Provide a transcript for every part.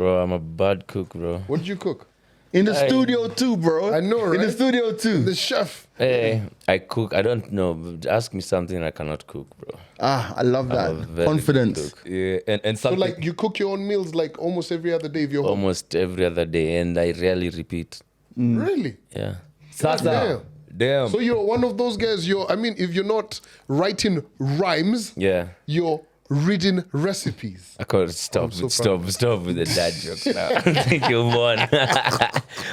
Bro, I'm a bad cook, bro. What did you cook? In the studio too, bro. I know, right? In the studio too. The chef. Hey, I cook. I don't know. Ask me something I cannot cook, bro. I love I'm a that. very Confidence. good cook. Yeah, and So something. like you cook your own meals like almost every other day if you're home. Almost every other day, and I rarely repeat. Really? Yeah. Sasa. Damn. So you're one of those guys. If you're not writing rhymes, Yeah. you're reading recipes. I could stop so stop with the dad jokes now. I think you won.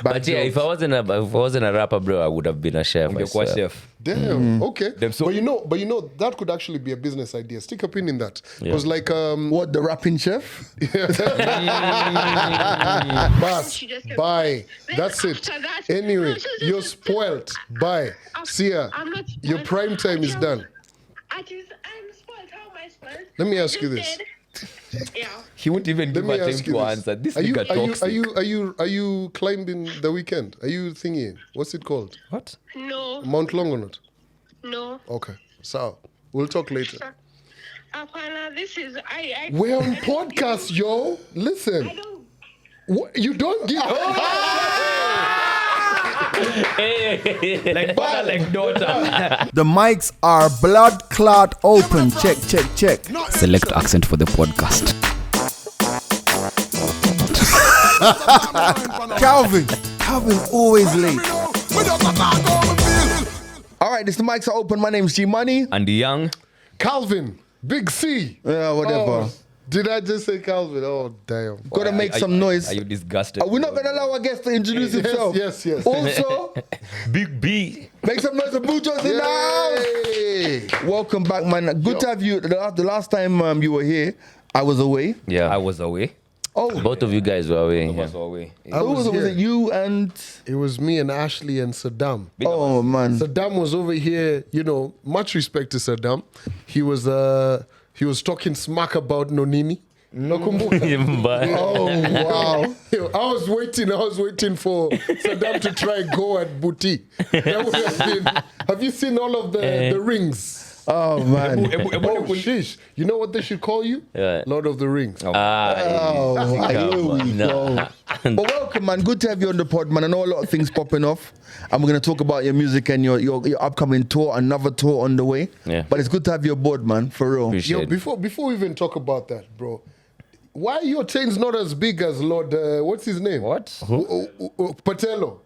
But yeah, if I wasn't a rapper, bro, I would have been a chef. I Ungekuwa swear. chef. Damn. Okay. Damn, so- but you know that could actually be a business idea. Stick a pin in that. Because like What, the rapping chef? Bas, bye. That's it. Anyway, you're spoiled. Bye. See ya. I'm not Your spoiled. prime time is done. I'm spoiled. How am I spoiled? Let me I ask you just this. said- Yeah. He won't even Let give me a time ask you to this. answer. This Are you, nigga are you, toxic. are you climbing the weekend? Are you thingy? What's it called? What? No. Mount Longonot? No. Okay. So, we'll talk later. Apana, this is I. We're on podcast, yo. Listen. I don't. You don't give. Like father, like daughter. The mics are blood clot open. Check, check, check. Select accent for the podcast. Calvin always late. All right, the mics are open. My name's G Money. And the young. Calvin. Big C. Yeah, whatever. Oh, did I just say Calvin? Oh, damn. Gotta make some noise. Are you disgusted? We're not gonna allow our guest to introduce himself. Yes. Also, Big B. make some noise for Bujo's in the house. Yay. Welcome back, man. Good to have you. The last time you were here, I was away. Yeah. I was away. Oh, Both of you guys were away. I Yeah. was away. I who was was it? You and It was me and Ashley and Saddam. oh man, Saddam was over here, much respect to Saddam. He was talking smack about Nonini. Nakumbuka? Bye. oh wow. I was waiting for Saddam to try go at Booty. That would have been, have you seen all of the rings? Oh man. Oh, sheesh. You know what they should call you? Yeah. Lord of the Rings. Oh, Come here we on. go. No. But welcome, man. Good to have you on the pod, man. I know a lot of things popping off, and we're gonna talk about your music and your upcoming tour, another tour on the way. Yeah. But it's good to have you aboard, man. For real. Appreciate Yo, it. before we even talk about that, bro, why are your chains not as big as Lord, what's his name? What? Patello.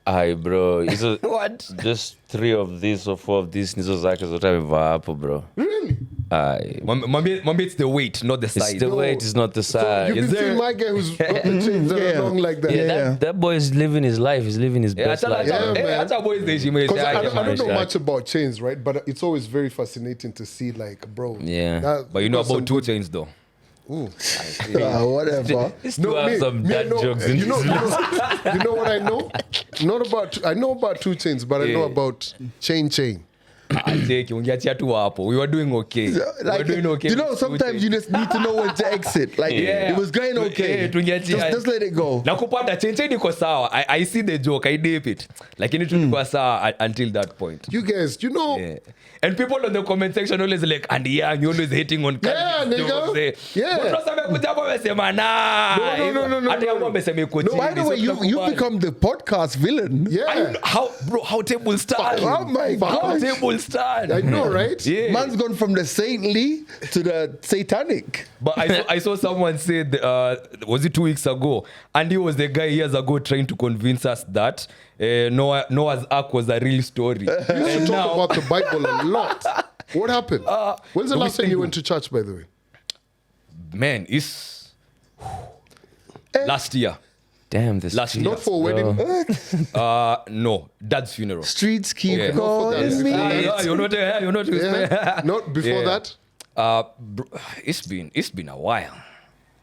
Aye, bro. What? Just 3 of these or 4 of these nizo zake zote amevaa hapo, bro. Really? Aye. Maybe it's the weight, not the It's size. the weight, it's not the So size. you've been seeing my guy who's got the chains that are long like that. Yeah, that boy is living his life. He's living his best life. Yeah, man. That's how boys they may Because I don't know Like- much about chains, right? But it's always very fascinating to see, like, bro. Yeah. But you know that's some about 2 good- chains though. Whatever. To have some dad jokes in you know, his life. you know what I know? I know about 2 chains, but I know about chain. I take you tu hapo. We were doing okay. We were Like, doing okay. you know, sometimes you just need to know when to exit. Like, Yeah. it was going okay. Just let it go. Na kupata chenche niko sawa. I see the joke, I dip it. Lakini tu niko sawa until that point. You guys, you know, Yeah. And people on the comment section always like, and yeah, you always hating on Yeah, Calvin's nigga. jokes, eh. Yeah. But sasa amekuja hapo amesema nah. No. Hata yangu amesema iko chini. By the way, So you've tunakubali. become the podcast villain. yeah. How tables stand? Oh my How gosh. tables stand? I know, right? Yeah. Man's gone from the saintly to the satanic. But I saw someone say, was it 2 weeks ago? And he was the guy years ago trying to convince us that Noah's Ark was a real story. You used to talk about the Bible a lot. What happened? When's the do we last time think- you went to church, by the way? Man, it's last year. Damn, this Last year. Not for a wedding. No, dad's funeral. Streets keep Yeah. calling me. You're not. Yeah. Not before Yeah. that. It's been a while.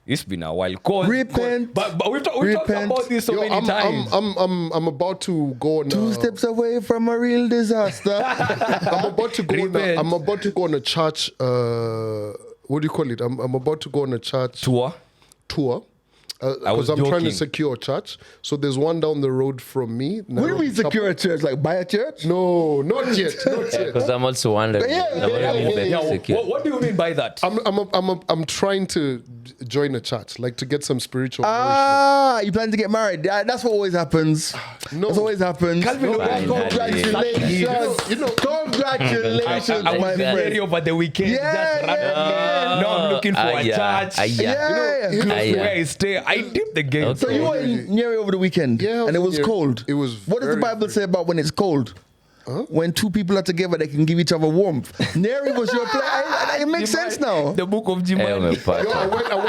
It's been a while. Repent. But we've talked Repent. about this so Yo, many times. I'm about to go on. 2 steps away from a real disaster. I'm about to go on. Repent. I'm about to go on a church. What do you call it? I'm about to go on a church Tour. tour. because I'm trying to secure a church. So there's one down the road from me. What do we secure a church? Like buy a church? No, not yet. Not yet. Because I'm also wondering. What do you mean by that? I'm trying to join a church, like to get some spiritual You plan to get married? That's what always happens. No. That's alwies happens. Congratulations. Congratulations, I my was there friend. over the weekend. Yeah. No, I'm looking for a church. Yeah. Where I stay. I dip the game. Okay. So you were in Nairobi over the weekend, Yeah, and it was yeah. cold. It was What does the very, Bible very- say about when it's cold? When two people are together, they can give each other warmth. Neri was your play. It makes sense now. The book of Hey, Jimmy. I went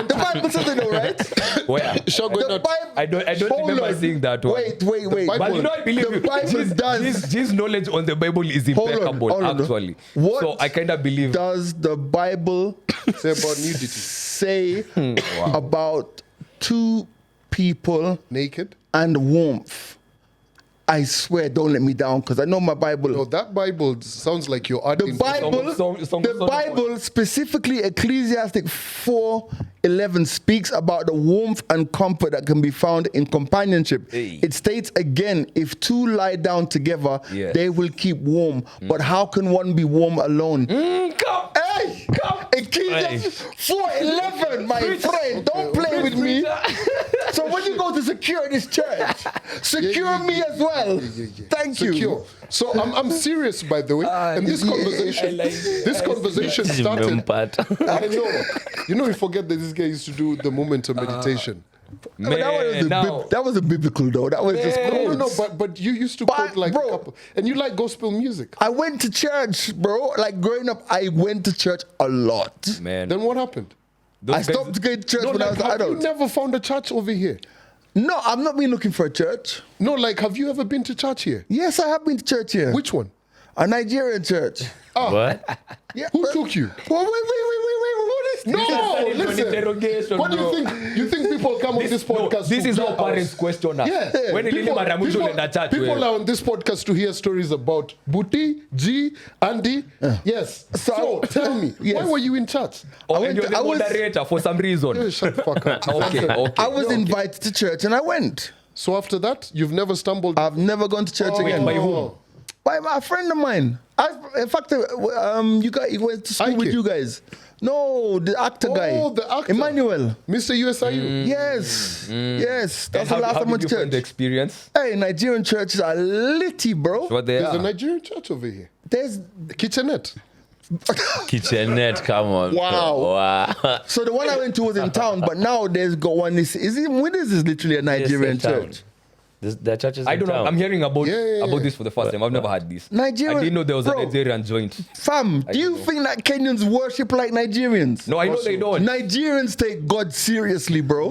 The Bible says it, though, right? Where? The Bible. I don't Hold remember on. seeing that one. Wait. But you know, I believe the Bible does. His knowledge on the Bible is Hold on, impeccable, hold on. actually. What So I kind of believe. Does the Bible say about nudity, say about two people naked. and warmth? I swear, don't let me down, because I know my Bible. No, that Bible sounds like you're adding. The Bible, the Bible, specifically Ecclesiastic 4:11, speaks about the warmth and comfort that can be found in companionship. Hey. It states again, if two lie down together, Yes. they will keep warm. But how can one be warm alone? Come. Hey, Ecclesiastes 4:11, my friend, don't play with me. So when you go to secure this church, secure me as well. Thank you. Secure. So I'm serious, by the way. And this conversation started. I know. You know, we forget that this guy used to do the moment of meditation. But that was a biblical though. That was just No, quotes. but you used to But, quote like bro, a couple, and you like gospel music. I went to church, bro. Like growing up, I went to church a lot. Man. Then what happened? I stopped going to church when I was an have you adult. never found a church over here? No, I've not been looking for a church. No, like, have you ever been to church here? Yes, I have been to church here. Which one? A Nigerian church. What? Yeah, Who took you? Wait. What is this? No, an listen. interrogation, What do bro. you think? You think people come on this podcast? This to is how Clubhouse? parents question us. Yeah. When really maramusho in the church. People are on this podcast to hear stories about Buti, G, Andy. Yes. So tell me, Yes. why were you in church? And you're the moderator for some reason. Shut the fuck up. Okay. I was invited to church and I went. So after that, you've never stumbled. I've never gone to church again. by whom? By a friend of mine. In fact, you guys he went to school with Ike. you guys. No, the actor guy. Oh, the actor. Emmanuel. Mr. USIU. Yes. That's the And last how time I went did to you find the church. experience? Hey, Nigerian churches are litty, bro. What they There's a are. Nigerian church over here. There's Kitchenette. Kitchenette, come on. Wow. Wow. so the one I went to was in town, but now there's got one. Is literally a Nigerian church. The church is I in don't know. town. I'm hearing about Yeah. this for the first time. I've never had this. Nigerian- I didn't know there was bro. a Nigerian joint. Fam, do you think that Kenyans worship like Nigerians? No, I know they don't. Nigerians take God seriously, bro.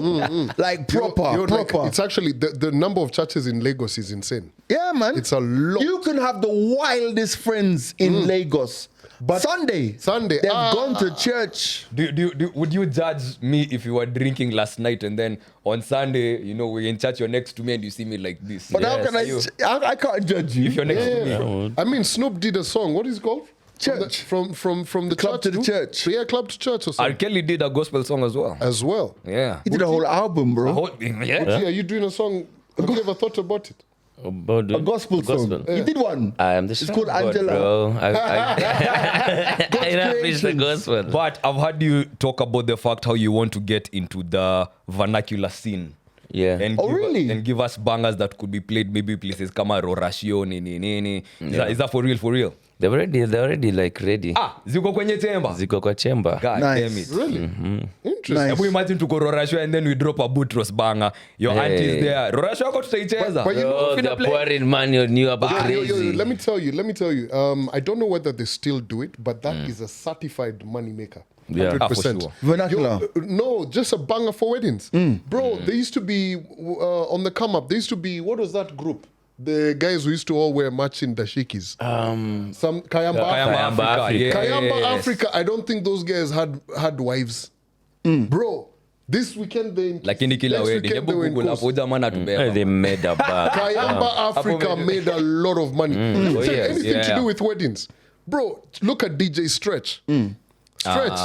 Like proper. Like, it's actually the number of churches in Lagos is insane. Yeah, man. It's a lot. You can have the wildest friends in Lagos. But Sunday, they've gone to church. Would you judge me if you were drinking last night and then on Sunday, we're in church, you're next to me and you see me like this? But how Yes. can I can't judge you. If you're next to me. I mean, Snoop did a song. What is it called? Church. From the Club church to the too? church. Yeah, club to church or R. something. Kelly did a gospel song as well. As well. Yeah. He did a whole album, bro. Yeah. Yeah, you doing a song? Have you ever thought about it? About A gospel song. He did one. It's called Angela. Bro. I didn't preach the creations. gospel. But I've heard you talk about the fact how you want to get into the vernacular scene. Yeah. And really? And give us bangers that could be played maybe places kama Rorashio, nini. Is that for real? They're already like ready. Ziko kwenye temba. Ziko kwa chamber. God Nice. damn it. Really? Interesting. Nice. Hebu imagine tuko Rorashio and then we drop a Boutros banger. Your Hey. auntie's there. Rorashio wako tutaicheza. But you know, Oh, they're pouring money on you about Yo, crazy. let me tell you. I don't know whether they still do it, but that is a certified money maker. Yeah. 100%. For sure. Vernacular. No, just a banger for weddings. Bro, they used to be on the come up. They used to be, what was that group? The guys who used to all wear matching dashikis. Some Kayamba Kayamba Africa. Africa. Kayamba Yes. Africa. I don't think those guys had wives. Bro, this weekend they Lakini kila next wedding. weekend Hebu they were in Google Coast. hapo jamaa anatubeba. They made a bag. Kayamba Africa made a lot of money. Oh, yes. Anything to Yeah. do with weddings. Bro, look at DJ Stretch. Stretch.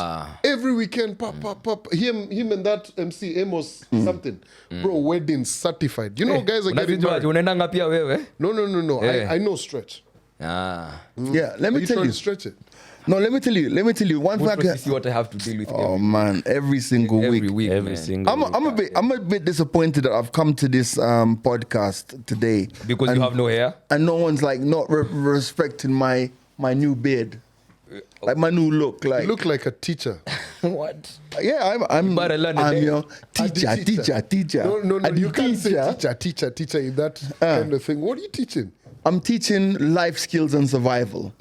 Every weekend, pop. Him and that MC Amos something. Bro, wedding certified. You know, guys are getting Unazijua married. unaendanga pia wewe? No. Yeah. I know Stretch. Yeah, let Are me you tell trying you. to stretch it? No, let me tell you. One thing I You see can. what I have to deal with Oh man, every single every week. week. Every man. single I'm a bit disappointed that I've come to this podcast today Because you have no hair? and no one's like not respecting my new beard, like my new look. Like, You look like a teacher. What? yeah, I'm better learn a I'm day. your teacher. No, And you can't say teacher. teacher in that kind of thing. What are you teaching? I'm teaching life skills and survival,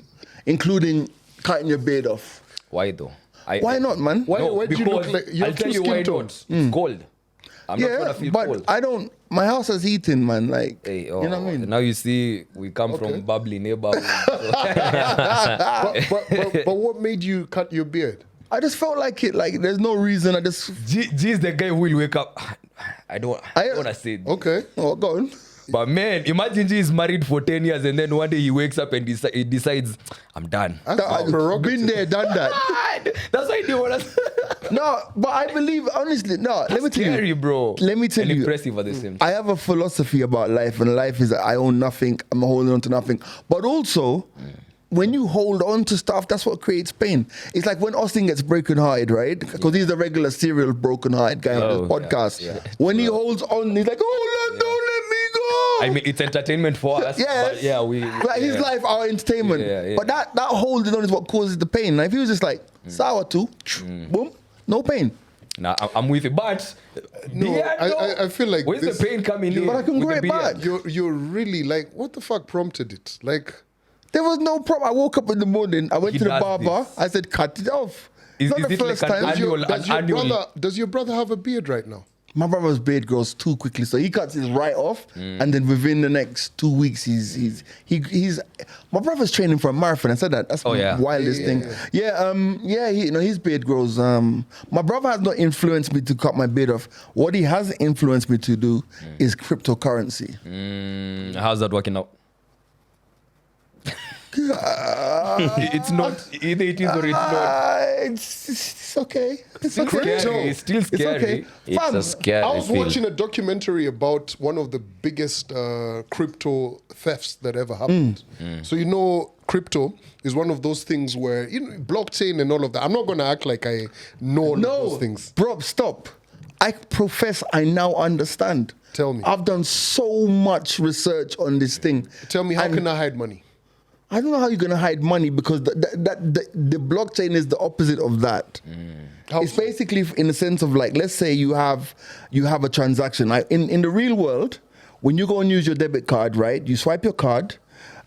including cutting your beard off. Why though? Why not, man? Why do you look because like you I'll have tell two you why skin tones? not. It's cold. I'm not Yeah, gonna feel but cold. I don't. My house has heating, man. Like, Hey, you know what I mean? Now you see, we come from bubbly neighborhood. But what made you cut your beard? I just felt like it. Like, there's no reason. I just. G is the guy who will wake up. I don't want to say it. Okay. Oh, go on. But man, imagine G is married for 10 years and then one day he wakes up and he decides, I'm done. That's I've prerogative. been there, done that. That's why I didn't want to. No, but I believe, honestly, no, let me tell Scary, you. bro. Let me tell and you. impressive at the same time. I have a philosophy about life, and life is that I own nothing, I'm holding on to nothing. But also, when you hold on to stuff, that's what creates pain. It's like when Austin gets broken-hearted, right? Because he's the regular serial broken-hearted guy on this podcast. When he holds on, he's like, oh, Lord, don't let me go. I mean, it's entertainment for us. Yes. But yeah, we. Like his life, our entertainment. Yeah. But that holding on is what causes the pain. Now, if he was just like, sour too, boom, no pain. Nah, I'm with you. But. No, beard, I feel like where's this- the pain coming in? But I can with grow the it back. beard? You're really like, what the fuck prompted it? Like, There was no problem. I woke up in the morning, I went He to the does barber, this. I said, cut it off. Is Not the it like first an time. annual- does your brother have a beard right now? My brother's beard grows too quickly, so he cuts his right off, and then within the next 2 weeks, he's. My brother's training for a marathon. I said that. That's the wildest thing. His beard grows. My brother has not influenced me to cut my beard off. What he has influenced me to do is cryptocurrency. How's that working out? It's not. Either it is or it's not. It's okay. It's Still okay. scary. It's still It's scary. okay. It's Fam, a scary I was feel. watching a documentary about one of the biggest crypto thefts that ever happened. So you know, crypto is one of those things where blockchain and all of that. I'm not going to act like I know all of those things. Bro, stop. I profess I now understand. Tell me. I've done so much research on this thing. Tell me, how And can I hide money? I don't know how you're going to hide money because the blockchain is the opposite of that. How It's so? basically in the sense of like, let's say you have a transaction. Like in the real world, when you go and use your debit card, right? You swipe your card.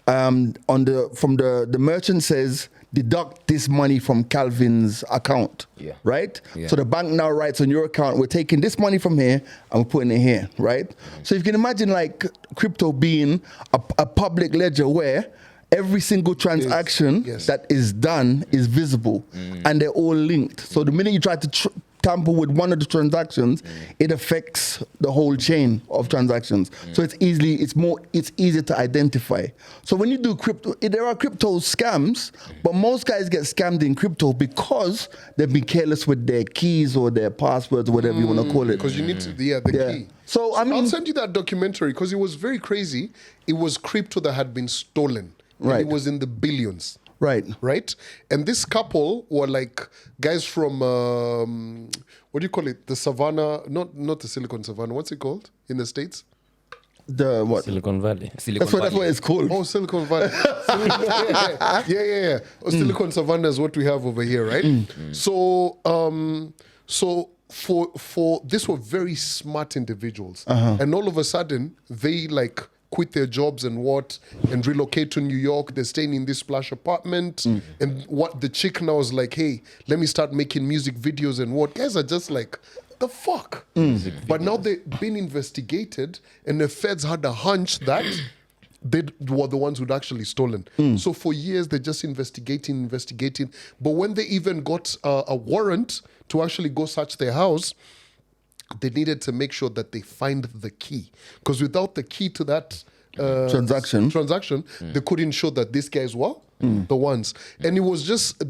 The merchant says deduct this money from Calvin's account, right? Yeah. So the bank now writes on your account, we're taking this money from here and we're putting it here, right? So you can imagine like crypto being a public ledger where every single transaction that is done is visible and they're all linked. So the minute you try to tamper with one of the transactions, it affects the whole chain of transactions. So it's easier to identify. So when you do crypto, there are crypto scams, but most guys get scammed in crypto because they've been careless with their keys or their passwords or whatever you want to call it. Because you need to, the key. So I mean, I'll send you that documentary because it was very crazy. It was crypto that had been stolen. Right. And it was in the billions. right. Right? And this couple were like guys from, what do you call it? The Savannah, not the Silicon Savannah. What's it called in the States? The what? Silicon Valley. That's what it's called. Oh, Silicon Valley. Yeah. Oh, Silicon Savannah is what we have over here, right? So for these were very smart individuals, and all of a sudden they like quit their jobs and relocate to New York. They're staying in this splash apartment, and what the chick now is like, hey, let me start making music videos and what guys are just like, the fuck. But now they've been investigated, and the feds had a hunch that they were the ones who'd actually stolen. So for years, they're just investigating. But when they even got a warrant to actually go search their house, they needed to make sure that they find the key. Because without the key to that Transaction. they couldn't show that these guys were the ones. And it was just,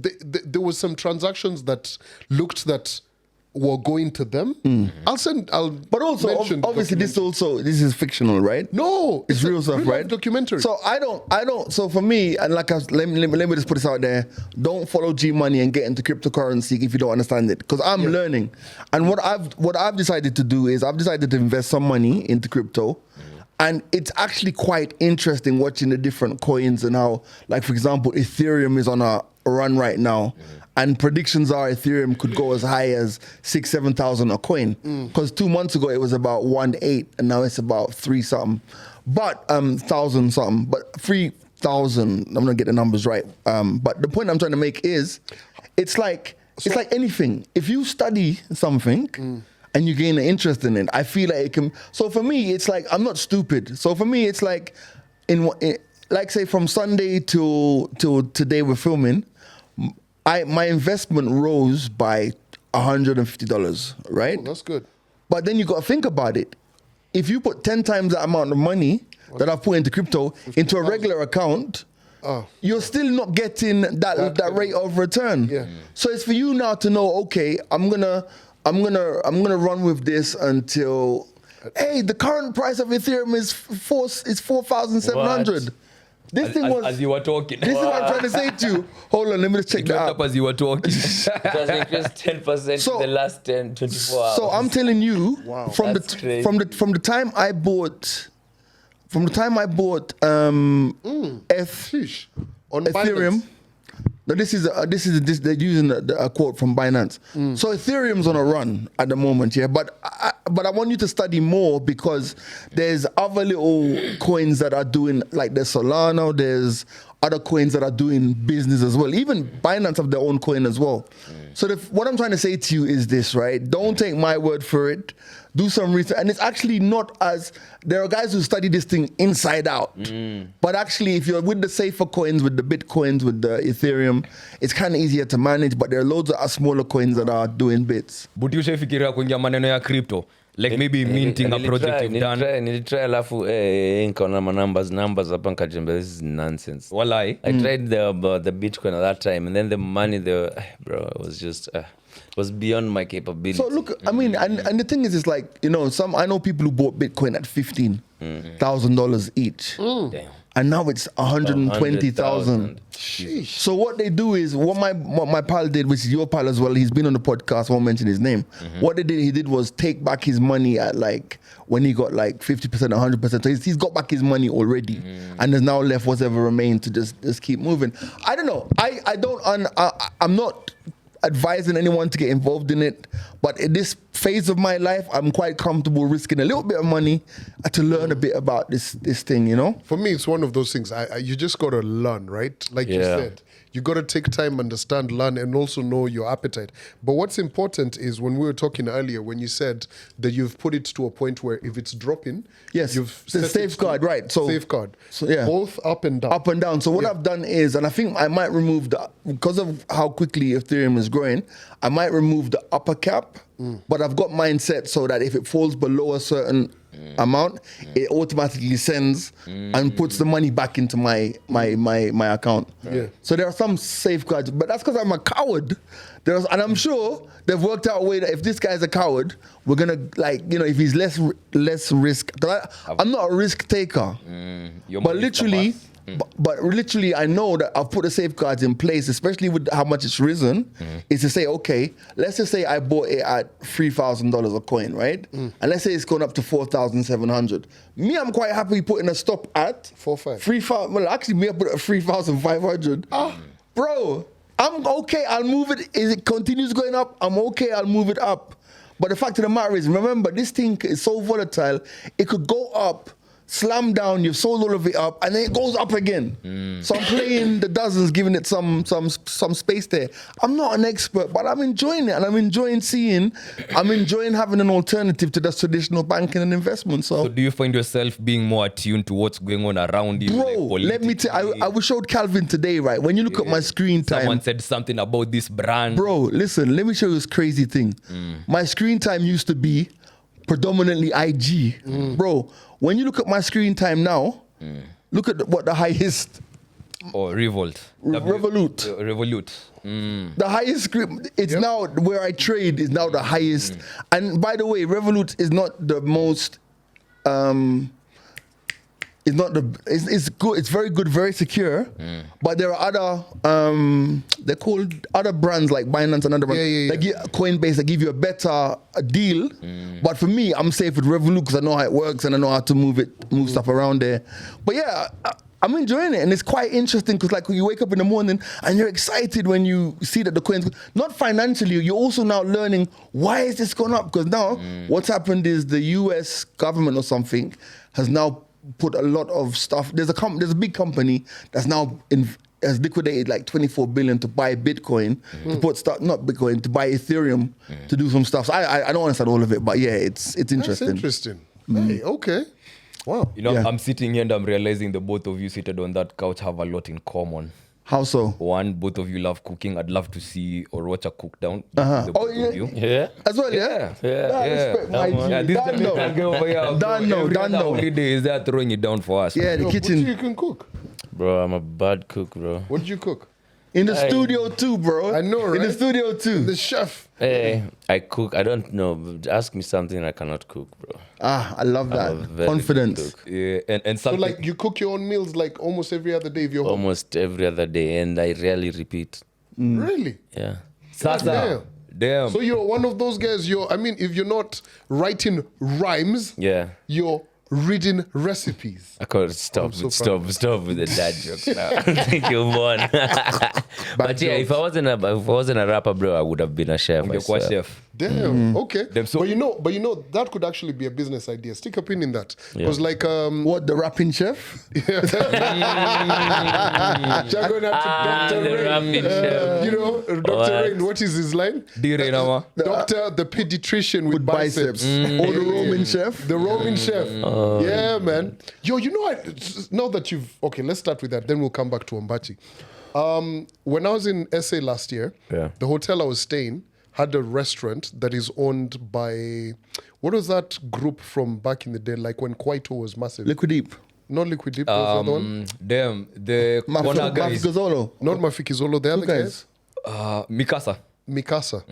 there was some transactions that looked that were going to them. But also, obviously, this is fictional, right? No, it's real stuff, right? Documentary. So I don't. So for me, and like let me just put this out there: don't follow G Money and get into cryptocurrency if you don't understand it, because I'm learning. And what I've decided to do is I've decided to invest some money into crypto. And it's actually quite interesting watching the different coins and how, like, for example, Ethereum is on a run right now. And predictions are Ethereum could go as high as 6,000-7,000 a coin. Because 2 months ago, it was about 1.8, and now it's about 3 something. But 1,000 something. But 3,000, I'm going to get the numbers right. But the point I'm trying to make is, it's like anything. If you study something, and you gain an interest in it, I feel like it can. So for me, it's like, I'm not stupid. So for me, it's like, like say from Sunday to today we're filming, my investment rose by $150, right? Oh, that's good. But then you got to think about it. If you put 10 times that amount of money that I've put into crypto into a regular account, you're still not getting that rate of return. Yeah. So it's for you now to know, okay, I'm gonna run with this until, hey, the current price of Ethereum is 4,700. This thing was as you were talking. This is what I'm trying to say to you. Hold on, let me just check that up out. as you were talking. It has increased 10% in the last 24 hours. So I'm telling you, from the time I bought Ethereum. No, this is they're using a quote from Binance. So Ethereum's on a run at the moment, yeah. But I want you to study more, because there's other little coins that are doing, like there's Solana, there's other coins that are doing business as well. Even Binance have their own coin as well. So what I'm trying to say to you is this, right? Don't take my word for it. Do some research. And it's actually not as, there are guys who study this thing inside out. But actually, if you're with the safer coins, with the Bitcoins, with the Ethereum, it's kind of easier to manage, but there are loads of smaller coins that are doing bits. But you fikiria kuingia maneno ya crypto? Like maybe minting a project you've done. Nilitry alafu nikaona numbers hapa nikajembe, this is nonsense. Walai. I tried the Bitcoin at that time, and then the money it was just was beyond my capability. So look, I mean, and the thing is, it's like, I know people who bought Bitcoin at $15,000 each. Damn. And now it's 120,000. So what they do is, what my pal did, which is your pal as well, he's been on the podcast, I won't mention his name. What he did was take back his money at like, when he got like 50%, 100%. So he's got back his money already. And there's now left whatever remained to just keep moving. I don't know. I'm not advising anyone to get involved in it, but in this phase of my life, I'm quite comfortable risking a little bit of money to learn a bit about this thing, For me, it's one of those things. You just got to learn, right? Like you said, you got to take time, understand, learn, and also know your appetite. But what's important is, when we were talking earlier, when you said that you've put it to a point where if it's dropping, yes, you've the safeguard, right? So safeguard, yeah, both up and down. Up and down. So what I've done is, and I think I might remove because of how quickly Ethereum is growing, I might remove the upper cap, but I've got mine set so that if it falls below a certain amount, it automatically sends and puts the money back into my account. Yeah. So there are some safeguards, but that's because I'm a coward. And I'm sure they've worked out a way that if this guy's a coward, we're gonna, like, if he's less risk. I'm not a risk taker, but literally. But literally, I know that I've put the safeguards in place, especially with how much it's risen, is to say, okay, let's just say I bought it at $3,000 a coin, right? And let's say it's gone up to 4,700. Me, I'm quite happy putting a stop at 4,500. Well, actually, me, I put it at 3,500. Bro, I'm okay. I'll move it. If it continues going up, I'm okay. I'll move it up. But the fact of the matter is, remember, this thing is so volatile. It could go up, slam down, you've sold all of it up, and then it goes up again. So I'm playing the dozens, giving it some space there. I'm not an expert, but I'm enjoying it, and I'm enjoying having an alternative to the traditional banking and investment. So do you find yourself being more attuned to what's going on around you? Bro, let me tell you, I was showed Calvin today, right? When you look at my screen time. Someone said something about this brand. Bro, listen, let me show you this crazy thing. My screen time used to be predominantly IG. Bro, when you look at my screen time now, look at what the highest Or Revolt. Revolut. Revolut. The highest script. It's now where I trade is now the highest. And by the way, Revolut is not the most. It's not the. It's good. It's very good, very secure. But there are other. They're called other brands like Binance and other brands. Like Coinbase, that give you a better deal. But for me, I'm safe with Revolut because I know how it works and I know how to move stuff around there. But yeah. I'm enjoying it, and it's quite interesting because, like, when you wake up in the morning and you're excited when you see that the coins, not financially, you're also now learning why is this going up? Because now what's happened is the US government or something has now put a lot of stuff. There's a big company that's now has liquidated like 24 billion to buy Bitcoin, to put stuff, not Bitcoin, to buy Ethereum, to do some stuff. So I don't understand all of it, but yeah, it's interesting. That's interesting. Hey, okay. Wow. You know, I'm sitting here and I'm realizing the both of you seated on that couch have a lot in common. How so? One, both of you love cooking. I'd love to see or watch a cook down. Oh, yeah. Yeah. As well, yeah? Respect my G. This Jamaican girl over here, every other Dano. holiday is there throwing it down for us. Yeah, the Yo, kitchen. you can cook. Bro, I'm a bad cook, bro. What did you cook? In the studio too, bro. I know, right? In the studio too. The chef. Hey, I cook. I don't know. Ask me something I cannot cook, bro. I love I'm a that. very Confidence. good cook. Yeah, and So, something. like, you cook your own meals like almost every other day if you're home. Almost every other day, and I rarely repeat. Really? Yeah. Sasa. Damn. So you're one of those guys. If you're not writing rhymes, Yeah. you're reading recipes. I could stop so stop with the dad jokes now. I think you won. But yeah, if I wasn't a rapper, bro, I would have been a chef. I Ungekuwa swear. chef. Damn. Okay. Them so- but you know that could actually be a business idea. Stick a pin in that. Because like What, the rapping chef? you're going to Dr. the Rain. ramen chef. You know, Dr. What? Rain. What is his line? Dire nama. Doctor, the pediatrician with biceps. Or the Roman chef? The Roman chef. Yeah, man. Yo, you know what? Now that let's start with that. Then we'll come back to Ombachi. When I was in SA last year, the hotel I was staying had a restaurant that is owned by, what was that group from back in the day? Like when Kwaito was massive. Liquid Deep. Not Liquid Deep, was the other one? Damn. The corner guys. Gazolo. Not Mafikizolo, the other guys. Mikasa. Mikasa.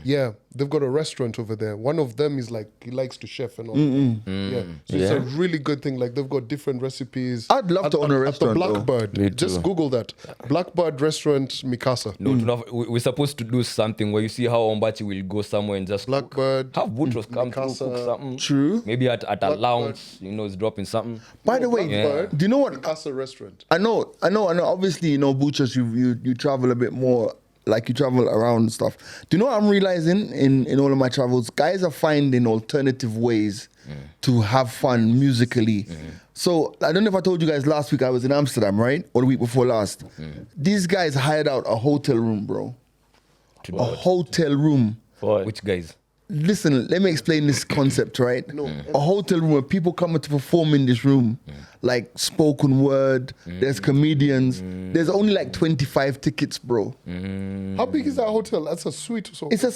Yeah, they've got a restaurant over there. One of them is like, he likes to chef and all. Yeah, so it's a really good thing. Like they've got different recipes. I'd love to own a restaurant, At though. the Blackbird. Me too. Just Google that. Blackbird Restaurant Mikasa. No, we're supposed to do something where you see how Ombachi will go somewhere and just cook. Blackbird. Have Boutros come through, Mikasa. cook something. True. Maybe at a lounge, it's dropping something. By the way, Blackbird, do you know what? Mikasa Restaurant. I know. Obviously, Butchers, you travel a bit more, like you travel around and stuff. Do you know what I'm realizing in all of my travels? Guys are finding alternative ways to have fun musically. So I don't know if I told you guys last week I was in Amsterdam, right? Or the week before last. These guys hired out a hotel room, bro. A hotel room. Which guys? Listen, let me explain this concept, right? A hotel room where people come to perform in this room, like spoken word, there's comedians. There's only like 25 tickets, bro. How big is that hotel? That's a suite or so. It's a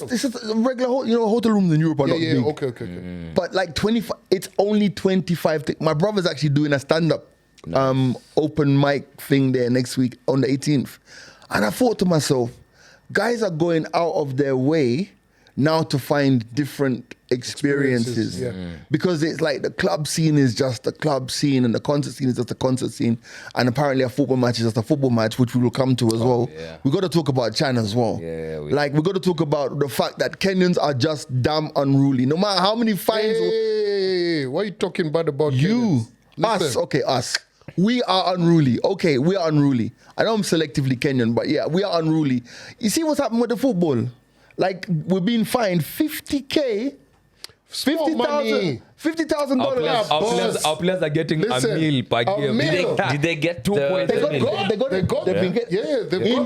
regular, hotel rooms in Europe are not big. Okay. But like 25, it's only 25. My brother's actually doing a stand-up open mic thing there next week on the 18th. And I thought to myself, guys are going out of their way now to find different experiences. Because it's like the club scene is just a club scene and the concert scene is just a concert scene, and apparently a football match is just a football match, which we will come to as well. We got to talk about China as well. We got to talk about the fact that Kenyans are just damn unruly. No matter how many fines... Hey, why are you talking bad about You, Kenyans? us. We are unruly. Okay, we are unruly. I know I'm selectively Kenyan, but yeah, we are unruly. You see what's happened with the football? Like, we're being fined $50,000. $50,000. Our players are getting a meal per game. Did they get 2 points? They got in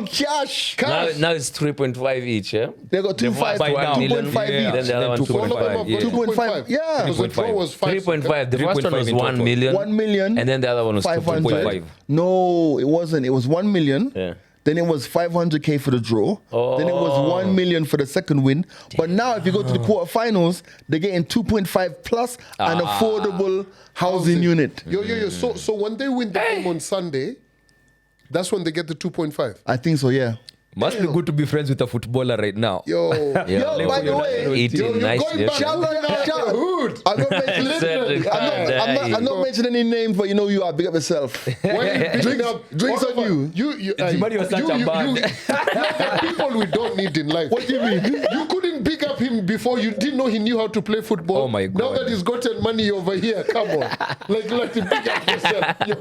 cash. Now it's 3.5 each, yeah? They got 2.5 Then the other one 2.5. 2.5. Yeah. Because the draw was 5. 3.5. The first one was 1 million. 1 million. And then the other one was 500. 2.5. No, it wasn't. It was 1 million. Yeah. Then it was 500K for the draw. Then it was 1 million for the second win. But now if you go to the quarterfinals, they're getting 2.5 plus an affordable housing unit. Yo. So when they win the game on Sunday, That's when they get the 2.5. I think so, yeah. Must be good to be friends with a footballer right now. Yo, Yo, by the way, eating nice. going back. I'm not mentioning any names, but you know you are. Big up yourself. Why you picking up Drinks on you. Jimmy was such a bad. There are people we don't need in life. What do you mean? You couldn't pick up him before. You didn't know he knew how to play football. Oh my God. Now that he's gotten money over here, come on. Like let him pick up yourself. Yo.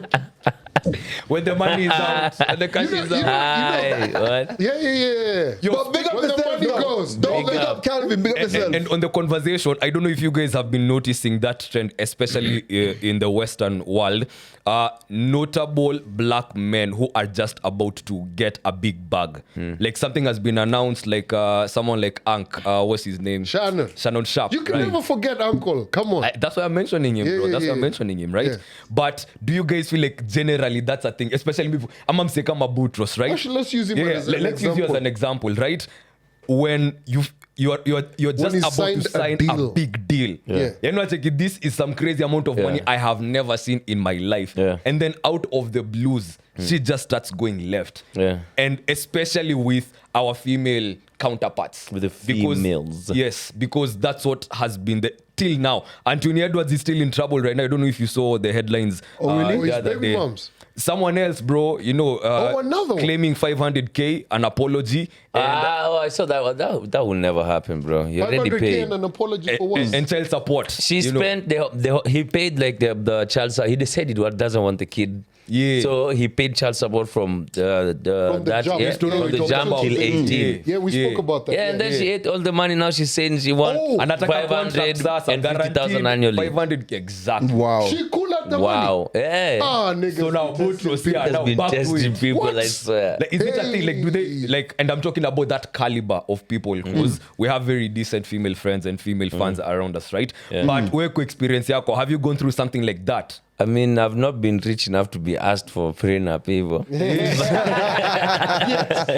When the money is out and the cash is out. Aye, what? Yeah. But big up when the yourself, money bro. goes, Don't big up Calvin, big up yourself. And on the conversation, I don't know if you guys have been noticing that trend, especially in the Western world. Notable black men who are just about to get a big bag. Like something has been announced, like someone like Ank, what's his name? Shannon Sharp. You can right? never forget Uncle. Come on. That's why I'm mentioning him, bro. That's why I'm mentioning him, right? Yeah. But do you guys feel like generally that's a thing, especially people? I'm Sekama Boutros, right? Actually, let's use him as an let's use you as an example, right? When you're just he about to signed a sign a deal. big deal. Yeah. You know, like, this is some crazy amount of money I have never seen in my life. Yeah. And then out of the blues, she just starts going left. Yeah. And especially with our female counterparts. With the females. Yes, because that's what has been till now. Anthony Edwards is still in trouble right now. I don't know if you saw the headlines. Oh, really? The His other baby day. moms. Someone else, bro, another one. claiming 500K, an apology. I saw that one. That will never happen, bro. You already 500K paid. and an apology for what? And child support. She spent he paid like the child support. He decided what doesn't want the kid. Yeah. So he paid child support from the jump till 18. Yeah, we spoke about that. Yeah, and then she ate all the money. Now she's saying she wants And 550,000 annually. 500 exactly. Wow. She cool at the money. Wow. Yeah. Ah, niggas. So now Boutros here Has now been back testing with people, What? I swear. like, is it a thing? Like, do they like? And I'm talking about that caliber of people because we have very decent female friends and female fans around us, right? But work experience yako, have you gone through something like that? I mean, I've not been rich enough to be asked for prenup either.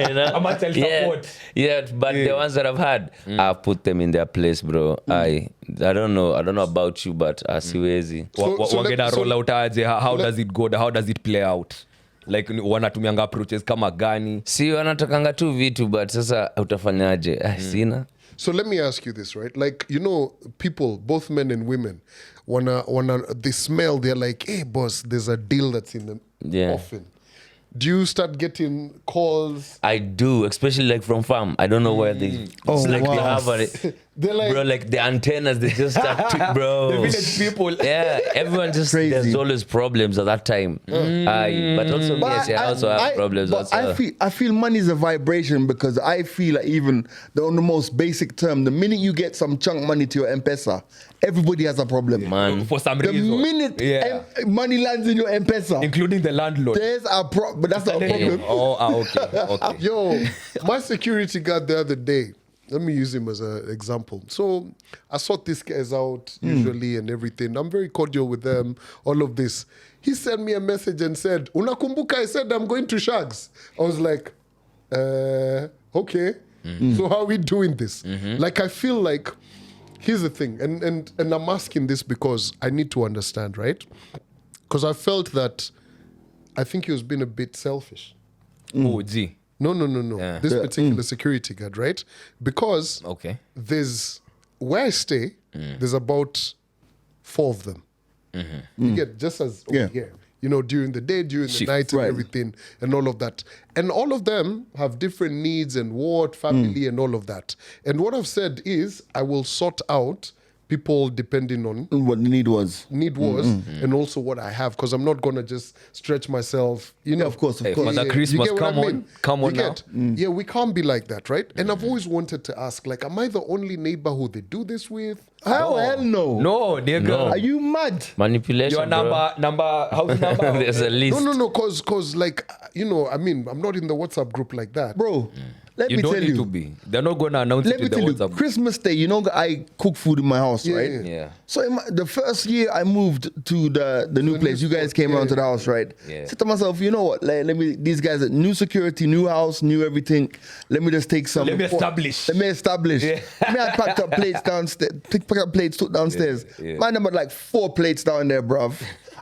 You know? I'm child support. Yeah, but the ones that I've had, I've put them in their place, bro. I don't know about you, but siwezi. Roll out aje? How does it go? How does it play out? Like wanatumianga approaches kama gani? Si wanatakanga tu vitu, but sasa utafanyaje? Sina. So let me ask you this, right? Like, you know, people, both men and women, they smell, they're like, hey, boss, there's a deal that's in the offing. Do you start getting calls? I do, especially like from farm. I don't know where they. It's like they have They're like, bro, like the antennas, they just start to, bro. The village people. Yeah, everyone just, Crazy. there's always problems at that time. But also, yes, I also have problems. But Also. I feel money is a vibration because I feel like even on the most basic term, the minute you get some chunk money to your M-Pesa, everybody has a problem. Man. For some The reason. minute money lands in your M-Pesa, Including the landlord. there's a problem. But that's not a problem. Okay. yo, my security guard the other day, let me use him as an example. So I sort these guys out usually and everything. I'm very cordial with them, all of this. He sent me a message and said, Unakumbuka, I said I'm going to Shags. I was like, okay. So how are we doing this? Like, I feel like, here's the thing, and I'm asking this because I need to understand, right? Because I felt that I think he was being a bit selfish. Oh, gee. No. Yeah. This particular security guard, right? Because Okay. there's where I stay, there's about 4 of them. You get just as over here. You know, during the day, during the night, and everything, and all of that. And all of them have different needs and family, and all of that. And what I've said is, I will sort out people depending on What the need was. and also what I have, because I'm not gonna just stretch myself. You know, Of course. Father Christmas, you get what I mean? come on You now. get? Yeah, we can't be like that, right? And I've always wanted to ask, like, am I the only neighbor who they do this with? Hell no. No, nigga. No. Are you mad? Manipulation. Your bro. number, how's the number? There's a list. No, cause like, you know, I mean, I'm not in the WhatsApp group like that. Bro, Let You me don't tell need you. to be. They're not going to announce Let it me in the tell you, WhatsApp. Christmas Day, you know, I cook food in my house, Yeah, right? yeah. Yeah. So the first year I moved to the new place, you guys spot, came yeah, around to the yeah. house, right? Yeah. Said to myself, you know what? Let me. These guys, new security, new house, new everything. Let me just take some. Let me establish. Let me establish. Yeah. Me, I packed up plates downstairs. Picked up plates, took downstairs. Yeah. Man, I'm like 4 plates down there, bruv.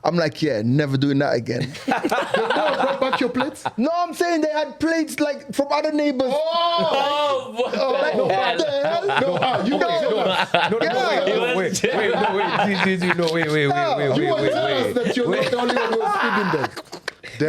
I'm like, yeah, never doing that again. Brought back your plates? No, I'm saying they had plates like from other neighbors. Oh, Like, what the hell? No, you were Wait, You were jealous that you're not the only one who was feeding them.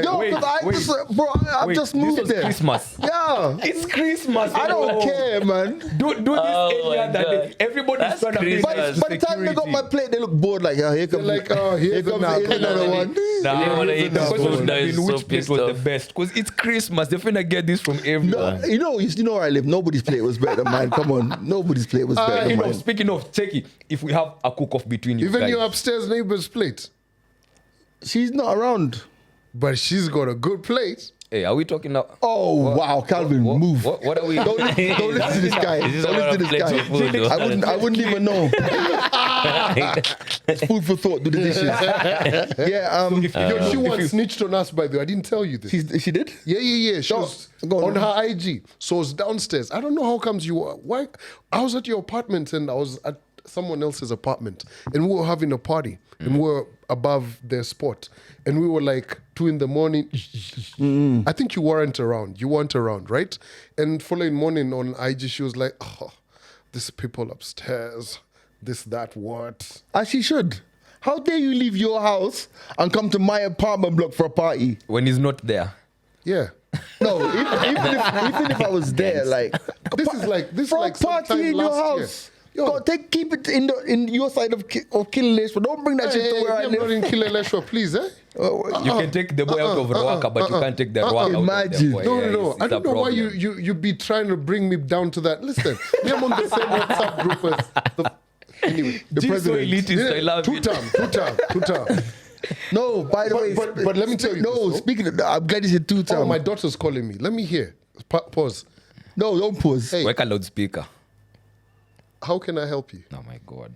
Yo, Wait, because I wait. just, bro, I've just This moved was there. Christmas. Yeah. It's Christmas. I don't care, man. Do this Oh any my other day. God. Everybody's That's trying to be Christmas. By the time they got my plate, they look bored. Like, oh, here comes, like, oh, here's another one. They wanna eat this Because food. That is so which plate pissed was the off. best? Because it's Christmas. They're finna get this from No, everyone. you know where I live. Nobody's plate was better than mine. Come on, nobody's plate was better than mine. Speaking of, check it. If we have a cook-off between you Even guys. your upstairs neighbor's plate. She's not around. But she's got a good plate. Hey, are we talking now? Oh wow, Calvin, move. What are we? Don't listen to this guy. Is this Don't listen to this plate guy. of food, though? I wouldn't even know. It's food for thought. Do the dishes. Yeah. Yo, she once snitched on us, by the way. I didn't tell you this. She did. Yeah. She Go- was go on on. her IG. So I was downstairs. I don't know how comes you were. Why? I was at your apartment and I was at someone else's apartment and we were having a party and we were above their spot and we were like 2 a.m. I think you weren't around. You weren't around, right? And following morning on IG, she was like, "Oh, these people upstairs, this, that, what?" As she should. How dare you leave your house and come to my apartment block for a party? When he's not there. Yeah. No, even if I was there, like This is like for a party sometime in your last year. house. Yo. Go, keep it in your side of Killish, but don't bring that shit to where I I'm not live. in Kileleshwa, please, eh? You can take the boy out of Rwaka, but you can't take the Rwaka out Imagine. of the boy. No. It's I a don't know why problem. you be trying to bring me down to that. Listen, me, I'm on the same WhatsApp group as anyway. The She's so president. elitist, I love it. Two time. No, by the way, but let me tell you No, this, though. speaking of, I'm glad you said 2 times. Oh, my daughter's calling me. Let me hear. Pause. No, don't pause. Hey. Work a loudspeaker. How can I help you? Oh my God.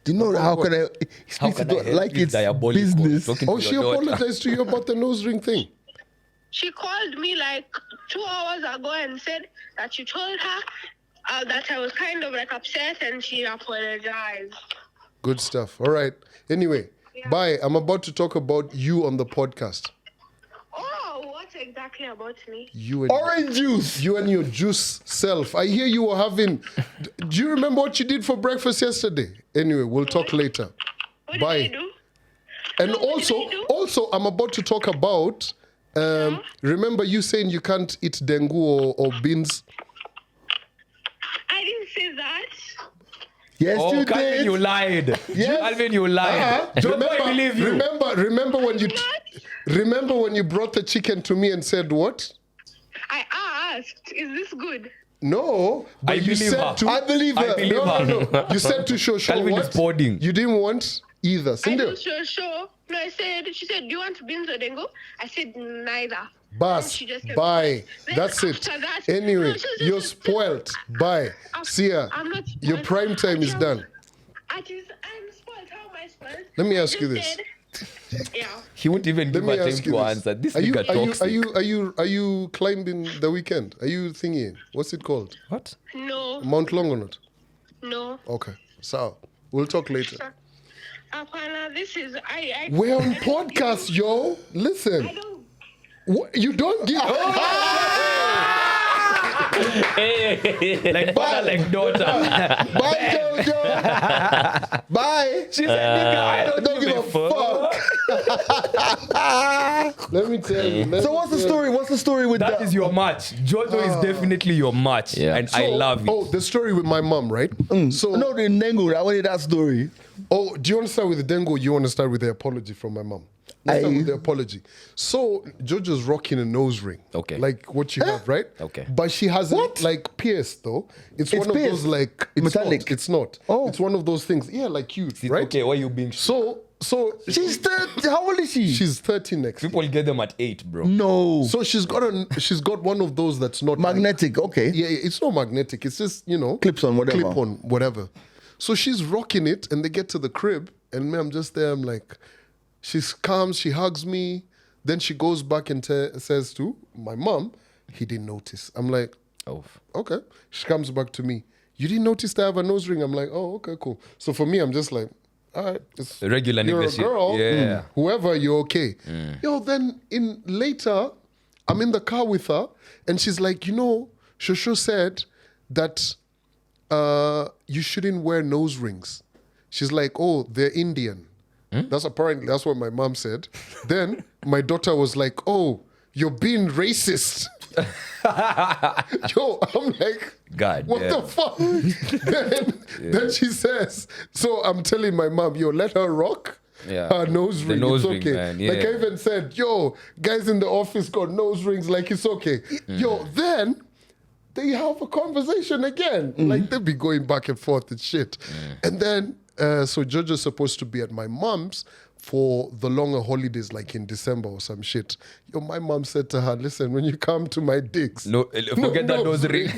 Do you know how can I? He How speaks can to I help like you? it's Diabolical. business. Talking Oh, to she your daughter. apologized to you about the nose ring thing. She called me like 2 hours ago and said that you told her that I was kind of like upset and she apologized. Good stuff. All right. Anyway, bye. I'm about to talk about you on the podcast. Oh, what exactly about me? You and Orange juice. You and your juice self. I hear you were having. Do you remember what you did for breakfast yesterday? Anyway, we'll talk later. What Bye. did I do? And No, what did I do? also, I'm about to talk about. Remember you saying you can't eat dengu or beans? I didn't say that. Yes, Oh, you Calvin, did. you lied. Yes. Calvin, you lied. Don't I believe you. Remember when you brought the chicken to me and said what? I asked, is this good? No, but I you believe said her. to. I believe her. I believe No. You said to show Calvin what? is podding. You didn't want either. I Sindio? was sure. No, she said, do you want beans or dengo? I said, neither. And Bas, she just kept bye. quiet. Then That's it. after that- Anyway, No, you're spoiled. Bye. See ya. I'm not Your spoiled. prime time is done. I'm spoiled. How am I spoiled? Let me ask I you just this. said- Yeah. He won't even Let give me her time ask you to this. answer. This Are you nigga toxic. are you climbing the weekend? Are you thinking? What's it called? What? No. Mount Longonot. No. Okay. So we'll talk later. Apana, this is I We're on podcast, yo. Listen. I don't. You don't give. Like father, like daughter. Bye, Jojo. Bye. She said, nigga, I Don't give a fuck. Let me tell you. So what's the story? What's the story with That the? is your match. Jojo is definitely your match. Yeah. And I love it. Oh, the story with my mom, right? So, No, the Nengu. I wanted that story. oh, do you want to start with the dengo? Or you want to start with the apology from my mom? Let's start with the apology. So Jojo's rocking a nose ring. Okay. Like what you have, right? Okay. But she has it like pierced though. It's one of pierced. those like it's Metallic. It's not. Oh. It's one of those things. Yeah, like cute, right? Okay, why you being... So She's 30. How old is she? she's 30 next. People get them at 8, bro. no. So she's got one of those that's not like- Magnetic. Okay. yeah, it's not magnetic. It's just, Clips on whatever. Clip on whatever. So she's rocking it, and they get to the crib, and me, I'm just there. I'm like, she comes, she hugs me, then she goes back and says to my mom, he didn't notice. I'm like, Oh. okay. She comes back to me. You didn't notice that I have a nose ring? I'm like, oh, okay, cool. So for me, I'm just like, all right, it's Regular you're nigga a shit. girl, Yeah. whoever, you're okay. Yo, then later, I'm in the car with her, and she's like, Shosho said that you shouldn't wear nose rings. She's like, oh, they're Indian. That's what my mom said. Then my daughter was like, oh, you're being racist. Yo, I'm like, God what damn. the fuck? Then she says, so I'm telling my mom, yo, let her rock her nose The ring. nose It's ring, okay. man, Like I yeah. even said, yo, guys in the office got nose rings, like it's okay. Yo, then they have a conversation again. Like they be going back and forth and shit. And then, so Jojo's supposed to be at my mom's for the longer holidays, like in December or some shit. Yo, my mom said to her, listen, when you come to my digs, No, forget that nose ring.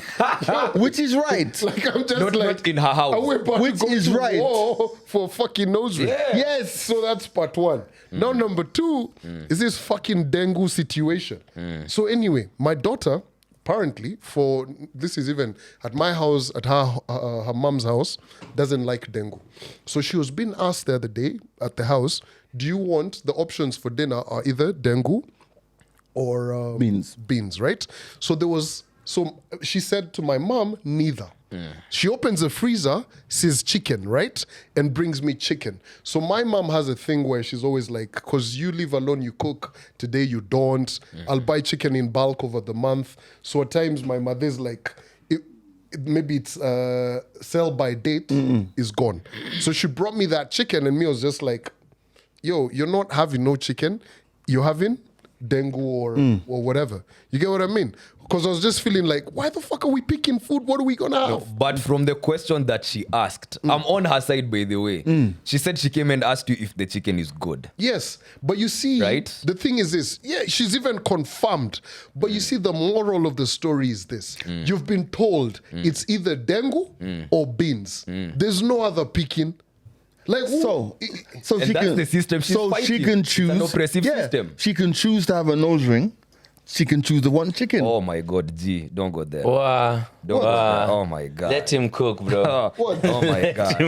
Which is right. like I'm just Not in her house. we're about Which to go is to right. war for fucking nose ring. Yes. So that's part one. Now number two is this fucking dengue situation. So anyway, my daughter, apparently, this is even at my house, at her mom's house, doesn't like dengue. So she was being asked the other day at the house, do you want the options for dinner are either dengue or beans, right? So she said to my mom, neither. She opens the freezer, says chicken, right? And brings me chicken. So my mom has a thing where she's always like, because you live alone, you cook. Today you don't. I'll buy chicken in bulk over the month. So at times my mother's like, maybe it's sell by date is gone. So she brought me that chicken and me was just like, yo, you're not having no chicken. You're having dengue or whatever. You get what I mean? Because I was just feeling like, why the fuck are we picking food? What are we gonna have? But from the question that she asked, I'm on her side, by the way. She said she came and asked you if the chicken is good. Yes, but you see, Right? the thing is this. Yeah, she's even confirmed. But you see, the moral of the story is this. You've been told it's either dengue or beans. There's no other picking. Like, So And she that's can, the system she's so she fighting. can It's choose an oppressive system. She can choose to have a nose ring. She can choose the one chicken. Oh my God, G, don't go there. Wow. Don't go there. Oh my God. Let him cook, bro. Oh my God.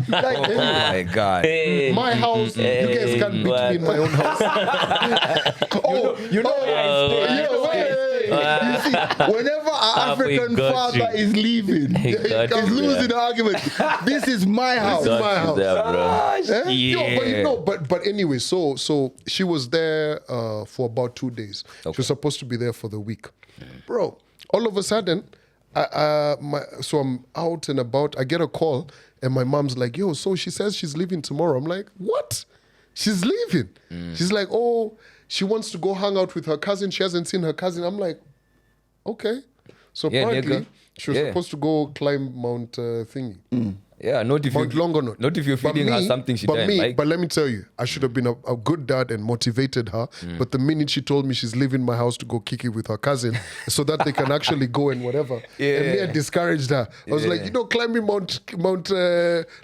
Like, Oh my God. Hey. my house, you guys can't beat me in my own house. You know where I stay. you know, you see, whenever an African got father you. is leaving, He got is you, losing the argument. This is my house. This is my Got you house. there, bro. Eh? Yeah. Yo, but anyway, so she was there for about 2 days. She was supposed to be there for the week. Bro, all of a sudden, so I'm out and about. I get a call, and my mom's like, yo, so she says she's leaving tomorrow. I'm like, what? She's leaving. She's like, oh, she wants to go hang out with her cousin. She hasn't seen her cousin. I'm like, okay. So Yeah, apparently, nigga. she was Yeah. supposed to go climb Mount Thingy. Yeah, not if Mount you Longonot. Not if you're But feeding her me- something she but doesn't me, like. But let me tell you, I should have been a good dad and motivated her. But the minute she told me she's leaving my house to go kick it with her cousin so that they can actually go and whatever. And me, I discouraged her. I was like, climbing Mount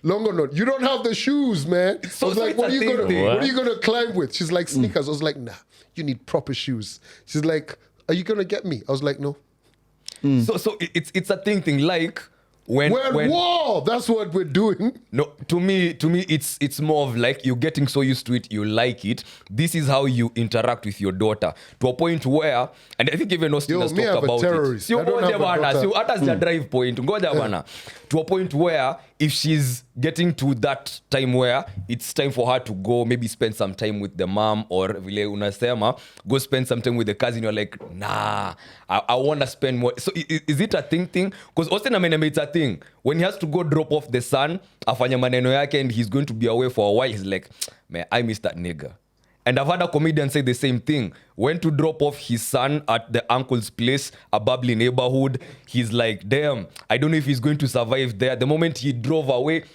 Longonot, you don't have the shoes, man. I was like, what are you gonna climb with? She's like, sneakers. I was like, nah, you need proper shoes. She's like, are you gonna get me? I was like, no. So it's a thing like when Whoa, that's what we're doing. No, to me, it's more of like you're getting so used to it, you like it. This is how you interact with your daughter to a point where, and I think even Austin Yo, has me, I talked have a about terrorist. it. I don't have a daughter. Hata sija drive point, ngoja bana. To a point where if she's getting to that time where it's time for her to go, maybe spend some time with the mom, or vile unasema, go spend some time with the cousin. You're like, nah, I want to spend more. So is it a thing? Because Austin ameneme it's a thing. When he has to go drop off the son, afanya maneno yake, and he's going to be away for a while, he's like, man, I miss that nigga. And I've had a comedian say the same thing. Went to drop off his son at the uncle's place, a bubbly neighborhood. He's like, damn, I don't know if he's going to survive there. The moment he drove away,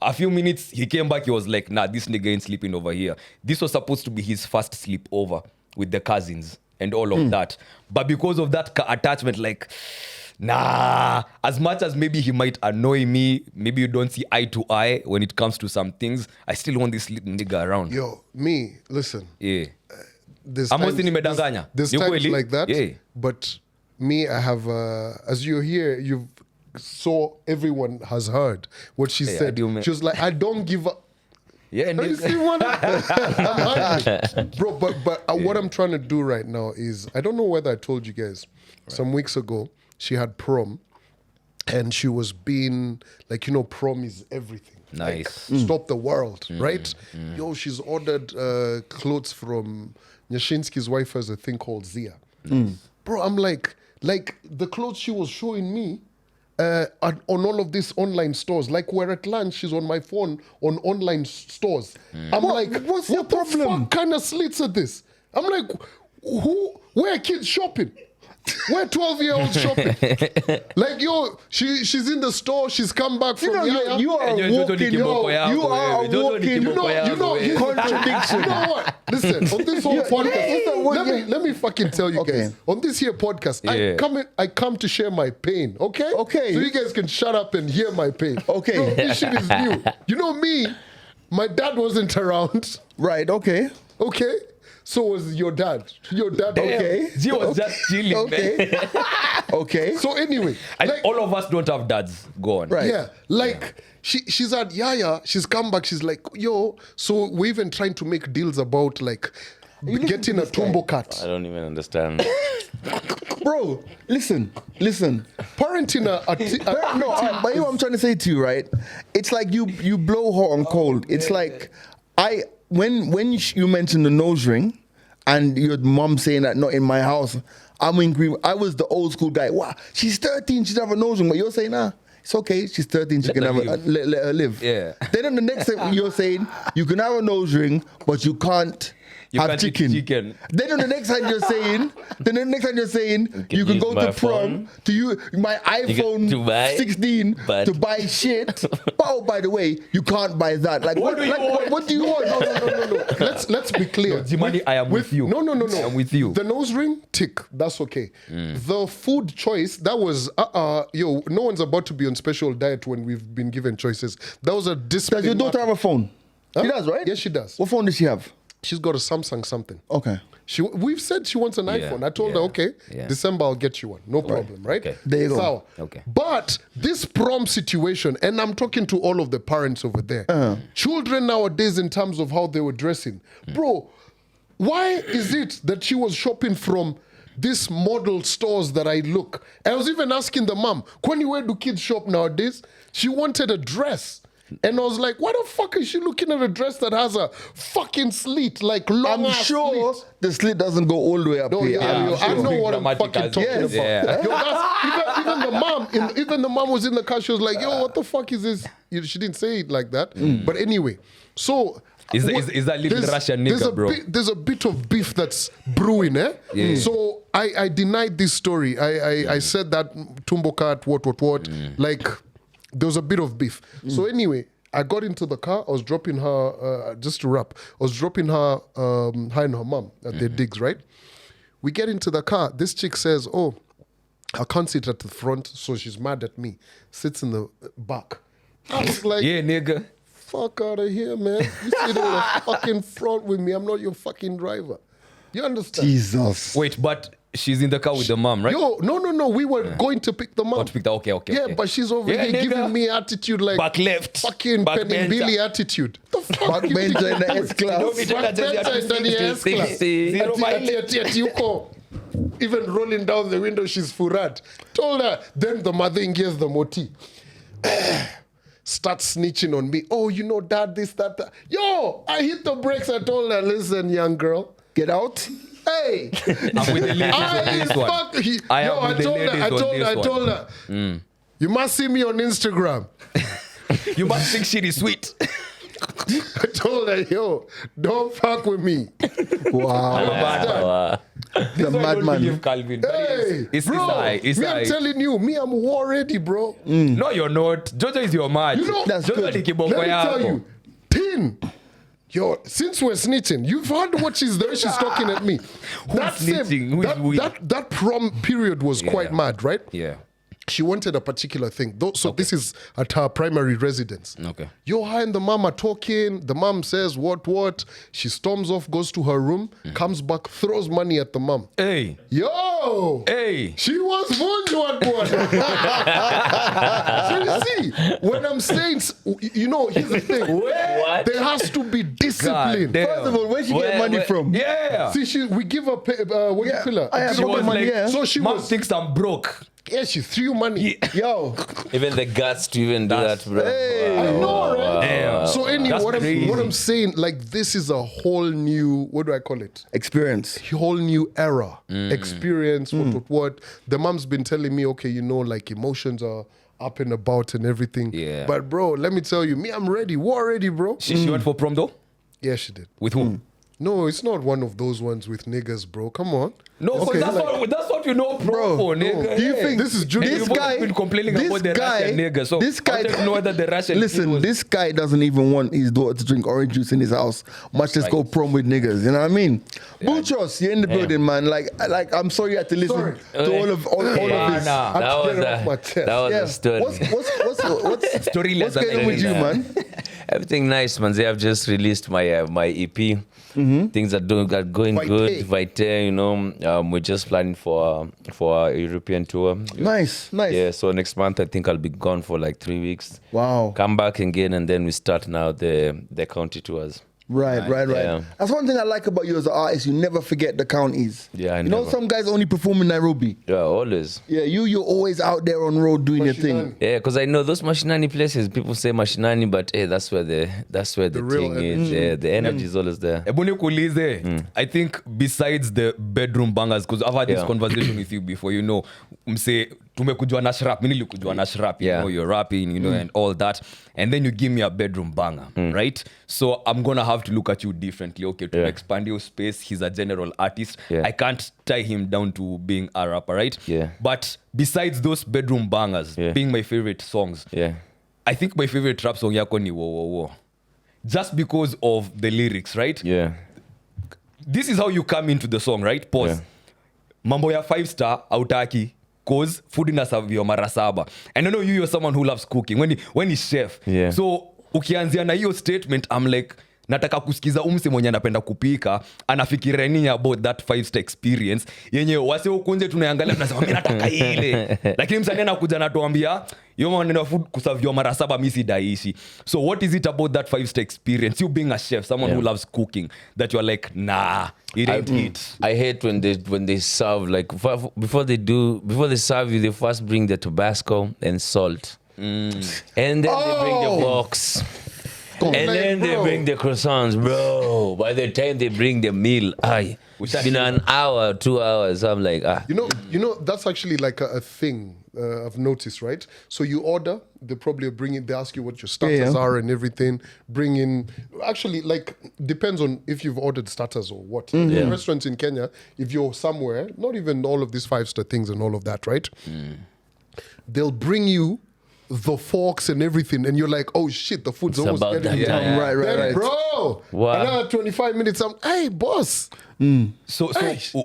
a few minutes, he came back. He was like, nah, this nigga ain't sleeping over here. This was supposed to be his first sleepover with the cousins and all of that. But because of that attachment, like, nah, as much as maybe he might annoy me, maybe you don't see eye to eye when it comes to some things, I still want this little nigga around. Yo, me, listen. Yeah. There's Amos times, nimedanganya. there's Ni times kweli? like that. Yeah. But me, I have, as you're here, you've so everyone has heard what she Yeah, I said. do, man. She was like, I don't give up. Yeah, No, you nigga. see what I'm hiding. Bro, but what I'm trying to do right now is, I don't know whether I told you guys, some weeks ago, she had prom and she was being, like, prom is everything. Nice. Like, stop the world, right? Yo, she's ordered clothes from Nyashinsky's wife has a thing called Zia. Bro, I'm like the clothes she was showing me on all of these online stores. Like, we're at lunch, she's on my phone on online stores. I'm like, what's what your the problem? fuck kind of slits are this? I'm like, where are kids shopping? We're 12-year-olds shopping. Like, yo, she's in the store, she's come back from Yaya. You are Yo, walking, kiboko yako, you are wewe. Jojo ni walking, kiboko yako, contradiction. You know what? Listen, on this whole podcast, let me fucking tell you Okay. guys. On this here podcast, Yeah. I come to share my pain, okay? Okay. So you guys can shut up and hear my pain. Okay. No, this shit is new. You know me, my dad wasn't around, Right, okay. okay? So was your dad. Your dad, Okay. She was just chilling, man. Okay. Okay. So anyway, And like, all of us don't have dads. Go on. Right. yeah, like she's at Yaya, she's come back, she's like, yo, so we're even trying to make deals about like getting a tumbo cat. I don't even understand. Bro, listen. Parenting But you know what I'm trying to say to you, right? It's like you blow hot and cold. It's like when you mentioned the nose ring and your mom saying that not in my house, I'm in agreement. I was the old school guy. Wow, she's 13, she should have a nose ring. But you're saying, it's okay, she's 13, she can her have live. let her live. Yeah. Then on the next thing you're saying, you can have a nose ring, but you can't have can't eat chicken. chicken. Then on the next time you're saying, you can use go my to prom phone. to use my iPhone to buy, 16 but- to buy shit. Oh, by the way, you can't buy that. Like, what do you want? No. Let's be clear. Jimani, I am with you. No. I'm with you. The nose ring, tick. That's okay. The food choice, that was yo. No one's about to be on special diet when we've been given choices. That was a discipline. Does your daughter have a phone? Huh? She does, right? Yes, she does. What phone does she have? She's got a Samsung something. Okay. We've said she wants an iPhone. I told her, okay, December I'll get you one. No problem, right? Okay. There you go. Sawa. Okay. But this prom situation, and I'm talking to all of the parents over there, children nowadays in terms of how they were dressing. Bro, why is it that she was shopping from these model stores that I look? I was even asking the mom, Kwani, where do kids shop nowadays? She wanted a dress. And I was like, why the fuck is she looking at a dress that has a fucking slit, like long I'm ass sure slit? the slit doesn't go all the way up No, here. yeah, I'm I sure. know what I'm Dramatic fucking as talking yes. about. Yeah. Yo, even the mom was in the car. She was like, "Yo, what the fuck is this?" She didn't say it like that, but anyway. So Is that little there's- Russian there's nigga, a bro? there's a bit of beef that's brewing, eh? Yeah. So I denied this story. I said that Tumbo cat, what, like there was a bit of beef. So anyway. I got into the car. I was dropping her, just to wrap, I was dropping her, her and her mom at their digs, right? We get into the car. This chick says, oh, I can't sit at the front, so she's mad at me. Sits in the back. I was like, Yeah, nigga. fuck out of here, man. You sit in the fucking front with me. I'm not your fucking driver. You understand? Jesus. Wait, but she's in the car with the mom, right? Yo, no. We were going to pick the mom. Oh, to pick the- okay. Yeah, but she's over Yeah, here nigga. giving me attitude like Back left. fucking Back Penny Billy bencher. attitude. The fuck Back you bencher think in the you're S doing? class. Don't be telling us that you Back have to bencher in the stick S to class. 60. Zero Ati yuko. Even rolling down the window, she's furat. Told her, then the mother engages the moti. Start snitching on me. Oh, you know, dad, this, that. Yo, I hit the brakes. I told her, listen, young girl. Get out. Hey, I'm with the ladies on this one. I told her. You must see me on Instagram. You must think shit is sweet. I told her, yo, don't fuck with me. Wow. The madman. Calvin. But Hey, it's bro, I'm telling you, I'm war ready, bro. No, you're not. Jojo is your match. You know, That's Jojo good. ni kiboko let me tell yako. you, Tin, yo, since we're snitching, you've heard what she's there. She's talking at me. snitching? Who is we? That prom period was quite mad, right? Yeah. She wanted a particular thing. So this is at her primary residence. Okay. Yo, her and the mom are talking. The mom says, what? She storms off, goes to her room, comes back, throws money at the mom. Hey. Yo! Hey. She was vunjwa, boy. So you see, when I'm saying, you know, here's the thing. What? There has to be discipline. God damn. First of all, where she get money from? Yeah. See, we give her, what do you call her? I have She no was money, like, yeah. So she Mom was, thinks I'm broke. yeah, she threw money. Yo, Even the guts to even do that, bro. I know, right? Damn. So anyway, That's what crazy. I'm saying, like, this is a whole new, what do I call it? experience. Whole new era, experience, what. The mom's been telling me, okay, you know, like emotions are up and about and everything. Yeah. But bro, let me tell you, I'm ready. War ready, bro. She went for prom though? Yeah, she did. With whom? No, it's not one of those ones with niggas, bro. Come on. No, Okay, that's, like- that's what you know prom for, nigga. Do you Yeah. think This is junior. this You've guy been complaining this about the guy, Russian nigga, so this guy I don't know whether the Russian listen, was- this guy doesn't even want his daughter to drink orange juice in his house, much less go prom with niggas. You know what I mean? Buchos, you're in the building, man. Like I'm sorry you had to listen to all of his. Nah. I That had to was get it off my a, chest. that was Yeah. a story. What's Story what's going on with you, man? Everything nice, man. I've just released my my EP. Things are going Vitae. good. Vitae, you know. We're just planning for a European tour. Nice. Yeah, so next month I think I'll be gone for like 3 weeks. Wow. Come back again, and then we start now the county tours. Right. Yeah. That's one thing I like about you as an artist. You never forget the counties. Yeah, I You know, never. some guys only perform in Nairobi. Yeah, always. Yeah, you're always out there on road doing your thing. Yeah, because I know those Mashinani places. People say Mashinani, but hey, that's where the real thing is. Yeah, the energy is always there. Ebony Kulize, I think besides the bedroom bangers, because I've had this conversation with you before, you know, say tumekujua na shrap, mimi nilikujua na shrap, you know, you're rapping, you know, and all that, and then you give me a bedroom banger, right? So I'm gonna have to look at you differently. Okay, to expand your space, he's a general artist. Yeah. I can't tie him down to being a rapper, right? Yeah. But besides those bedroom bangers being my favorite songs, Yeah. I think my favorite rap song yako ni Wo Wo Wo. Just because of the lyrics, right? Yeah. This is how you come into the song, right? Pause. Yeah. Mambo ya 5-star autaki cause food inaserviwa mara saba. And I know you're someone who loves cooking. When he's chef. Yeah. So ukianzia na hiyo statement, I'm like, nataka kusikiza umse mwenye anapenda kupika anafikiria nini about that 5-star experience yenye wase ukunje tunaangalia tunasema mimi nataka ile, lakini msanii anakuja anatuambia yo maneno ya food kuserviwa mara saba mimi sidaishi. So what is it about that 5-star experience, you being a chef, someone who loves cooking, that you're like, nah, it ain't it? I hate when they serve, like before they serve you, they first bring the Tabasco and salt, and then they bring the box. And then they bring the croissants, bro. By the time they bring the meal, it's been an hour, 2 hours. I'm like, You know, that's actually like a thing I've noticed, right? So you order, they probably bring it, they ask you what your starters are and everything. Bring in, actually, like, depends on if you've ordered starters or what. In restaurants in Kenya, if you're somewhere, not even all of these 5-star things and all of that, right? They'll bring you the forks and everything, and you're like, oh shit, the food's It's almost about getting that done. time. Right. Bro, Wow. another 25 minutes, hey, boss. So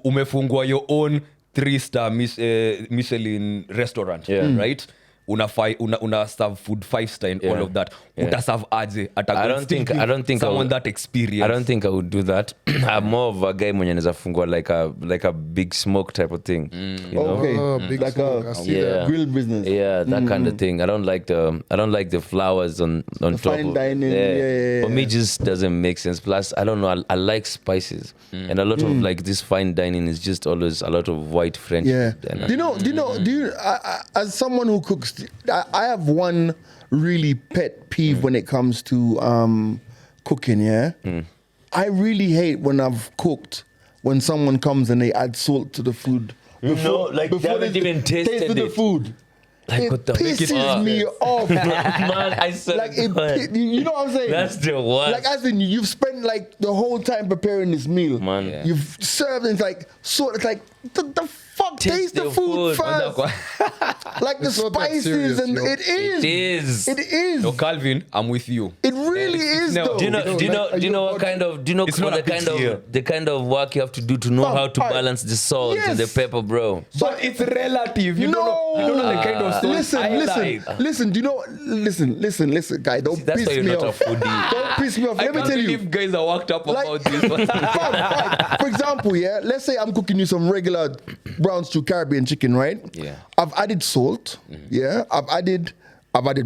umefungua your own 3-star Michelin restaurant, right? Una serve food 5-star and all of that. Utaserve aje? I don't think someone that experience. I don't think I would do that. I'm more of a guy mwenye anaweza fungua like a big smoke type of thing. You know? Okay, Big like smoke, I a see that. grill business. Yeah, that kind of thing. I don't like the flowers on top fine of dining, yeah. For me, just doesn't make sense. Plus, I don't know. I like spices, and a lot of like this fine dining is just always a lot of white French. Yeah. And Do you as someone who cooks, I have one really pet peeve when it comes to cooking, yeah? I really hate when I've cooked, when someone comes and they add salt to the food. like they haven't even tasted the it. food. it what the pisses me off, bro. Man, I said, Like you know what I'm saying? that's the worst. Like as in you've spent like the whole time preparing this meal. Man. Yeah. You've served and it's like the fuck taste the food first. Like the It's not that spices serious, and yo. it is. It is. It is. No, Calvin, I'm with you. It really is no, though. Do you know what kind of It's not a big deal. the kind of work you have to do to know Fam, how to I- balance the salt and the Yes. pepper, bro? But it's relative. You don't know the kind of salt I like. Listen, do you know listen, guy, don't That's piss why you're me not a off. foodie. Don't piss me off. I Let me can't tell you. believe guys are worked up Like- about this. Fam, like, for example, yeah, let's say I'm cooking you some regular brown stew Caribbean chicken, right? Yeah. I've added salt. Yeah. I've added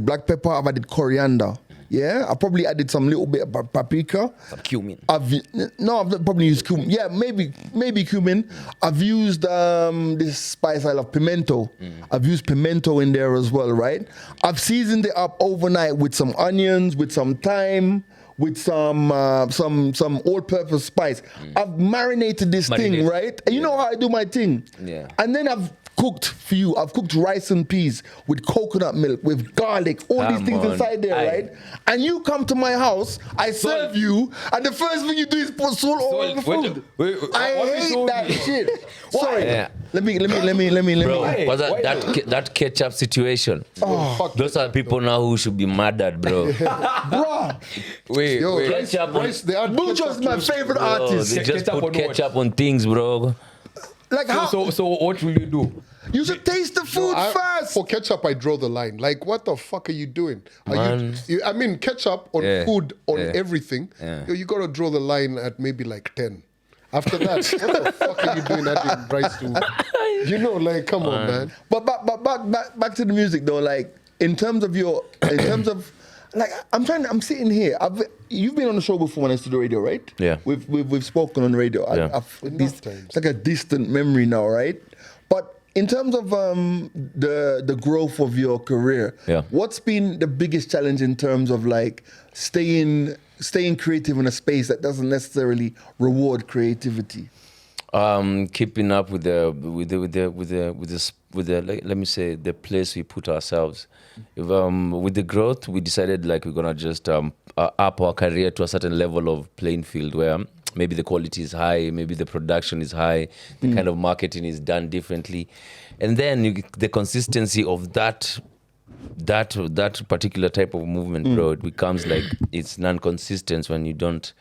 black pepper. I've added coriander. Yeah. I probably added some little bit of paprika. Some cumin. I've not probably used cumin. Yeah, maybe cumin. I've used this spice I love, pimento. I've used pimento in there as well, right? I've seasoned it up overnight with some onions, with some thyme, with some all-purpose spice. I've marinated this thing, right? And you know how I do my thing. Yeah. And then I've cooked for you. I've cooked rice and peas with coconut milk, with garlic, all these Come things on. inside there, Aye. right? And you come to my house, I serve you, and the first thing you do is put salt all over the Salt. food. Wait, I what is hate salt? that shit. Sorry. Yeah. Let me. Bro, Why? was Why that ketchup situation? Fuck Those are people now who should be murdered, bro. Bruh, Wait, Yo, wait. Ketchup on- rice, they add Bujo's ketchup my to it. favorite Bro, artist. they just Ketchup put on what? ketchup on things, bro. Like how? So what will you do? You should taste the food first. For ketchup, I draw the line. Like, what the fuck are you doing? Man. I mean, ketchup on Yeah. food, on Yeah. everything, Yeah. you got to draw the line at maybe like 10. After that, what the fuck are you doing adding rice to? You know, like, come on, man. But back to the music though. Like in terms of like I'm sitting here. You've been on the show before when I used to do radio, right? Yeah. We've spoken on the radio. Yeah. Enough times. It's like a distant memory now, right? But in terms of the growth of your career, Yeah. what's been the biggest challenge in terms of like staying creative in a space that doesn't necessarily reward creativity? Keeping up with the like, let me say the place we put ourselves. If, with the growth, we decided like we're gonna just up our career to a certain level of playing field where maybe the quality is high, maybe the production is high, the kind of marketing is done differently, and then the consistency of that particular type of movement, bro, it becomes like it's non-consistent when you don't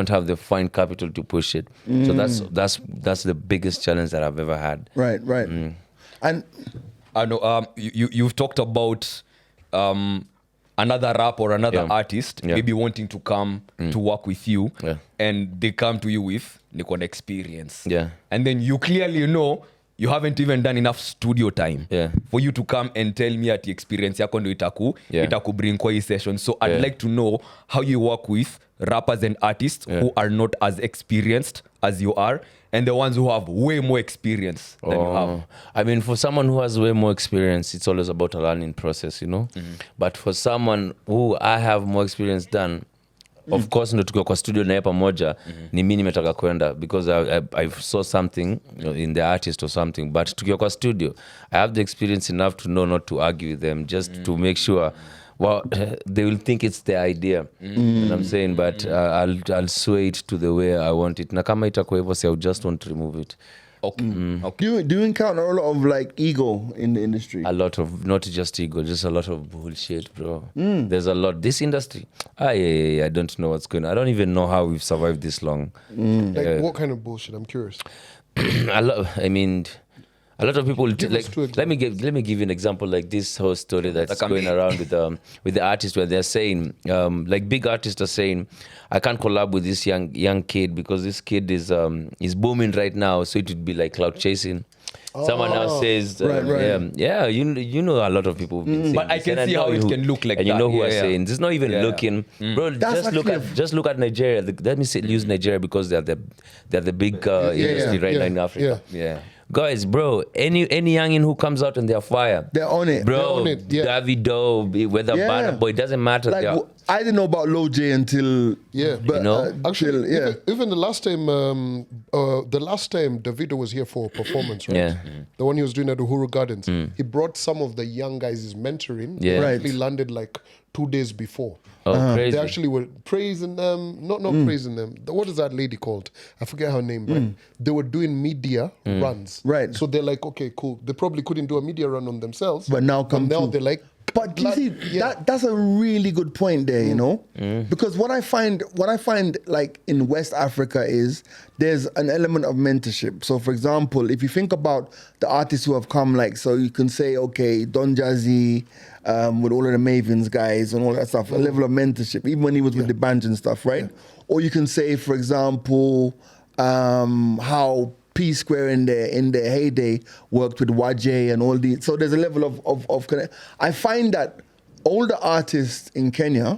have the fine capital to push it. So that's the biggest challenge that I've ever had. Right. And I know. You've talked about another rap or another artist maybe wanting to come to work with you, and they come to you with an experience. Yeah. And then you clearly know you haven't even done enough studio time for you to come and tell me at experience yako ndo itaku bring kwa hii session. So I'd like to know how you work with rappers and artists who are not as experienced as you are, and the ones who have way more experience than you have. I mean, for someone who has way more experience, it's always about a learning process, you know. But for someone who I have more experience than, of course, ndo tukiwa kwa studio naye pamoja, ni mimi nimetaka kwenda because I saw something, you know, in the artist or something. But tukiwa kwa studio, I have the experience enough to know not to argue with them, just to make sure. Well, they will think it's their idea. You know what I'm saying? But I'll sway it to the way I want it. Na kama itakuwa hivyo, I just want to remove it. Okay. do you encounter a lot of like ego in the industry? A lot of, not just ego, just a lot of bullshit, bro. There's a lot. This industry, I don't know what's going on. I don't even know how we've survived this long. Like, what kind of bullshit? I'm curious. A lot of people Give us two let me give you an example, like this whole story that's going around with the artists, where they're saying like big artists are saying, I can't collab with this young kid because this kid is booming right now, so it would be like cloud chasing. Someone else says, right. yeah, you know a lot of people have been saying But I this, can and see know how it can look like and that. you know who Yeah, are yeah. saying. It's not even looking, bro. That's Just look at Nigeria. Let me use Nigeria because they're the big industry right now in Africa. Yeah. Guys, bro, any youngin who comes out and they're fire, They're on it. bro. They're on it, yeah. Davido, whether Yeah. Banner Boy, it doesn't matter. Like, I didn't know about Lil J until Yeah. but, You know? Actually, yeah. even the last time Davido was here for a performance, right? Yeah. The one he was doing at Uhuru Gardens. He brought some of the young guys he's mentoring. Yeah. They Right. actually landed like 2 days before. Oh, crazy. They actually were praising them, not praising them. What is that lady called? I forget her name, right? They were doing media runs. Right. So they're like, okay, cool. They probably couldn't do a media run on themselves. But now come now through. they're like, But do you see, that's a really good point there, you know? Because what I find like in West Africa is there's an element of mentorship. So for example, if you think about the artists who have come, like, so you can say, okay, Don Jazzy, with all of the Mavens guys and all that stuff, a level of mentorship, even when he was with the bands and stuff, right? Or you can say, for example, how P Square in their heyday worked with Wajay and all these. So there's a level of connect. I find that older artists in Kenya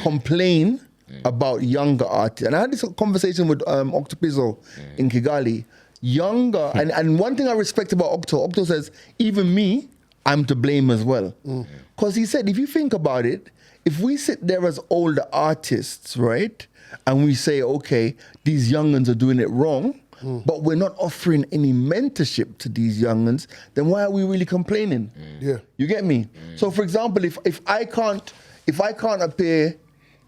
complain about younger artists. And I had this conversation with Octopizzo in Kigali. Younger, and one thing I respect about Octo says, even me, I'm to blame as well. Because he said, if you think about it, if we sit there as older artists, right, and we say, okay, these young'uns are doing it wrong, but we're not offering any mentorship to these young'uns, then why are we really complaining? Yeah. You get me? So for example, if I can't appear,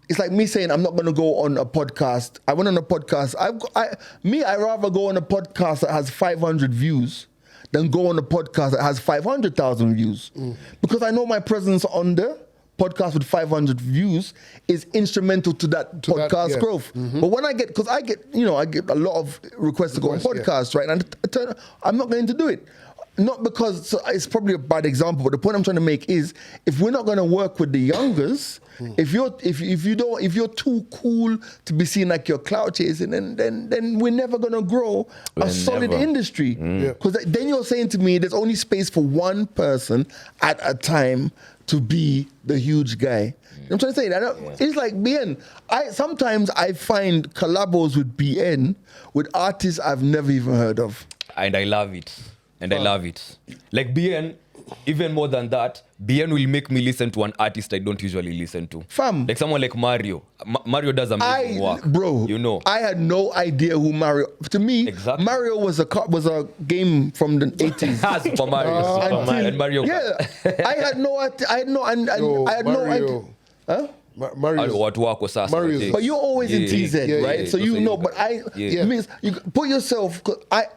it's like me saying I'm not going to go on a podcast. I went on a podcast. I'd rather go on a podcast that has 500 views than go on a podcast that has 500,000 views. Because I know my presence on the podcast with 500 views is instrumental to that podcast growth. But when I get a lot of requests to go on podcasts, right? And I'm not going to do it. Not because, so it's probably a bad example, but the point I'm trying to make is, if we're not going to work with the youngers, if you're too cool to be seen like you're clout chasing, then we're never going to grow a solid industry. Because then you're saying to me, there's only space for one person at a time to be the huge guy. I'm trying to say that. It's like BN. Sometimes I find collabos with BN with artists I've never even heard of. And I love it. I love it. Like BN, even more than that, BN will make me listen to an artist I don't usually listen to. Fam. Like someone like Mario. Mario does amazing work. Bro, you know. I had no idea who Mario. To me, Mario was a game from the 80s. Super Mario. And Mario. Yeah, I had no idea. Huh? Mario's. But you're always in TZ, right? So you know, but means you put yourself,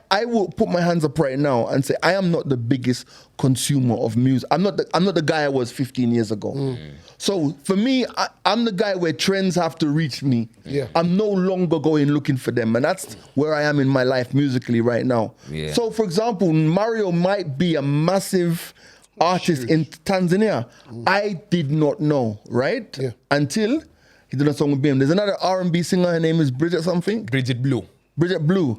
I will put my hands up right now and say, I am not the biggest consumer of music. I'm not the guy I was 15 years ago. So for me, I'm the guy where trends have to reach me. I'm no longer going looking for them. And that's where I am in my life musically right now. So for example, Mario might be a massive artist in Tanzania. I did not know, right? Until he did a song with him. There's another R&B singer, her name is Bridget something. Bridget Blue.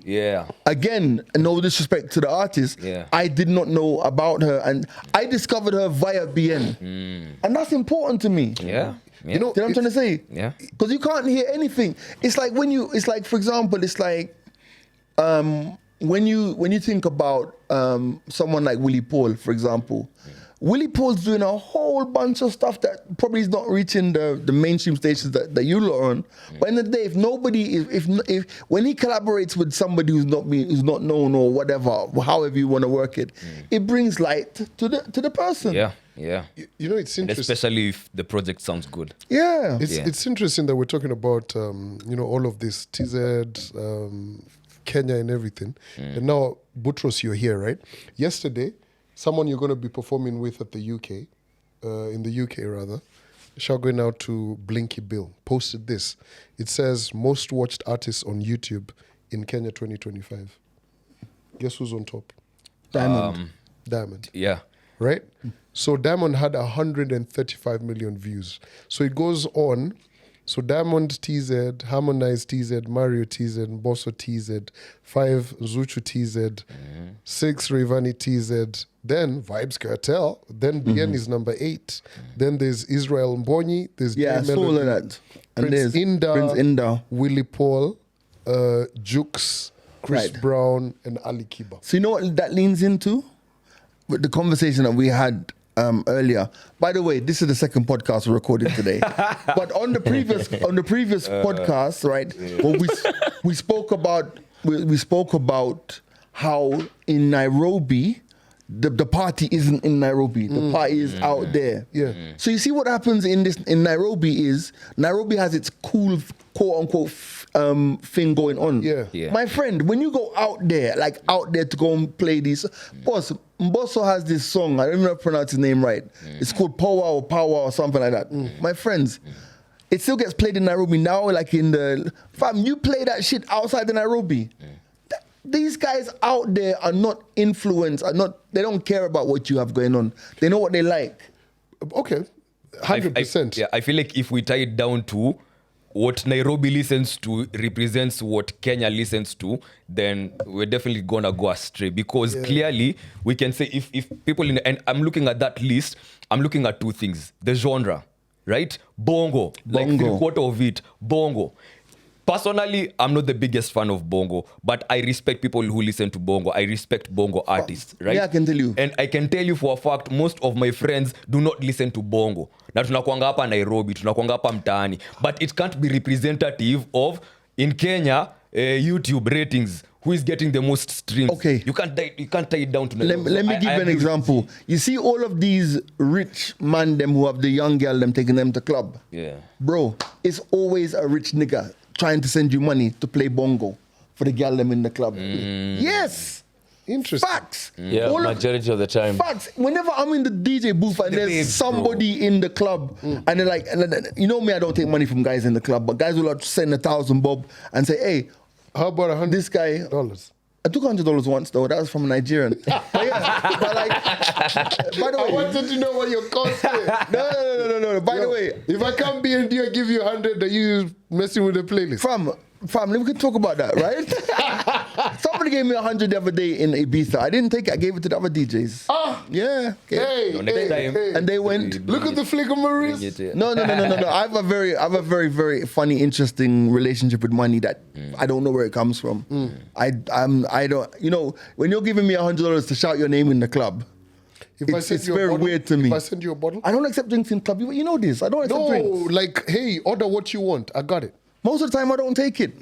Yeah. Again, no disrespect to the artist. I did not know about her, and I discovered her via BN. And that's important to me. You know what I'm trying to say? Because you can't hear anything. It's like for example, it's like when you think about someone like Willie Paul, for example, Willie Paul's doing a whole bunch of stuff that probably is not reaching the mainstream stations that you lot are on. But in the day, if when he collaborates with somebody who's not known or whatever, however you want to work it, it brings light to the person. Yeah. You know, it's interesting. And especially if the project sounds good. It's interesting that we're talking about all of this TZ, Kenya and everything. And now, Boutros, you're here, right? Yesterday, someone you're going to be performing with at the UK, in the UK rather, shout going out to Blinky Bill, posted this. It says, most watched artists on YouTube in Kenya 2025. Guess who's on top? Diamond. Yeah. Right? So Diamond had 135 million views. So it goes on. So Diamond TZ, Harmonize TZ, Mario TZ, Bosso TZ, 5 Zuchu TZ, 6 Rayvanny TZ, then Vibes Cartel, then BN is number 8. Then there's Israel Mbonyi, there's all of that. And Prince Inda, Willie Paul, Jukes, Chris Brown, and Ali Kiba. So you know what that leans into? With the conversation that we had earlier. By the way, this is the second podcast we're recording today. But on the previous podcast, right, when we spoke about how in Nairobi the party isn't in Nairobi. The party is out there. Yeah. So you see what happens in Nairobi is Nairobi has its cool quote unquote thing going on. Yeah. My friend, when you go out there to go and play these, boss, Mbosso has this song, I don't even know how to pronounce his name right. It's called Power or something like that. My friends, it still gets played in Nairobi now, like in the, fam, you play that shit outside the Nairobi. These guys out there are not influenced, they don't care about what you have going on. They know what they like. Okay, 100%. I feel like if we tie it down to what Nairobi listens to represents what Kenya listens to, then we're definitely gonna go astray. Because clearly we can say if people and I'm looking at that list, I'm looking at two things. The genre, right? Bongo. Like 3/4 of it, bongo. Personally, I'm not the biggest fan of bongo, but I respect people who listen to bongo. I respect bongo artists, right? Yeah, I can tell you. And I can tell you for a fact, most of my friends do not listen to bongo. Na tunakuanga hapa Nairobi, tunakuanga hapa mtaani. But it can't be representative of, in Kenya, YouTube ratings. Who is getting the most streams? Okay. You can't tie it down to Nairobi. Let me give you an example. You see all of these rich man them who have the young girl them taking them to club. Yeah. Bro, it's always a rich nigga trying to send you money to play bongo for the girl them in the club. Yes. Interesting. Facts. Yeah, majority of the time. Facts. Whenever I'm in the DJ booth and there's somebody in the club and they're like, you know me, I don't take money from guys in the club, but guys will send 1,000 bob and say, hey, how about $100? This guy, I took $100 once though. That was from a Nigerian. But yeah, but like, by the way, I wanted to know what your cost is. No. By the way, if I come be and I give you 100, are you messing with the playlist? Fam, we can talk about that, right? Somebody gave me 100 the other day in Ibiza. I didn't take it. I gave it to the other DJs. Yeah. Okay. Hey. And they went. Look at the flickamaroos. No. I have a very, very funny, interesting relationship with money that I don't know where it comes from. I don't. You know, when you're giving me $100 to shout your name in the club, it's very weird to me. If I send you a bottle, I don't accept drinks in club. You know this. I don't accept drinks. No, like, hey, order what you want. I got it. Most of the time, I don't take it.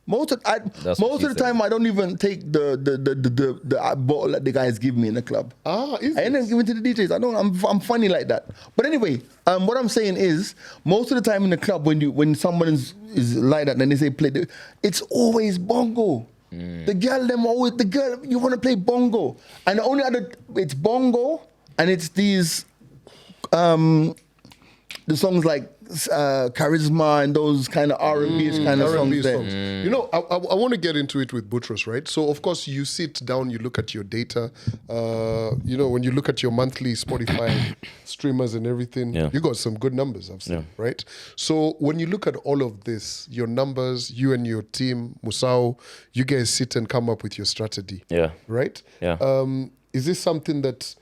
Most of the time, I don't even take the bottle that the guys give me in the club. I end up giving it to the DJs. I'm funny like that. But anyway, what I'm saying is, most of the time in the club, when someone is like that, and they say play, it's always bongo. The girl, you want to play bongo, and the only other it's bongo, and it's these the songs like Charisma and those kind of R&B kind of songs there. You know, I want to get into it with Boutros, right? So, of course, you sit down, you look at your data. You know, when you look at your monthly Spotify streamers and everything, you got some good numbers, I've seen, right? So, when you look at all of this, your numbers, you and your team, Musao, you guys sit and come up with your strategy, right? Yeah. Is this something that,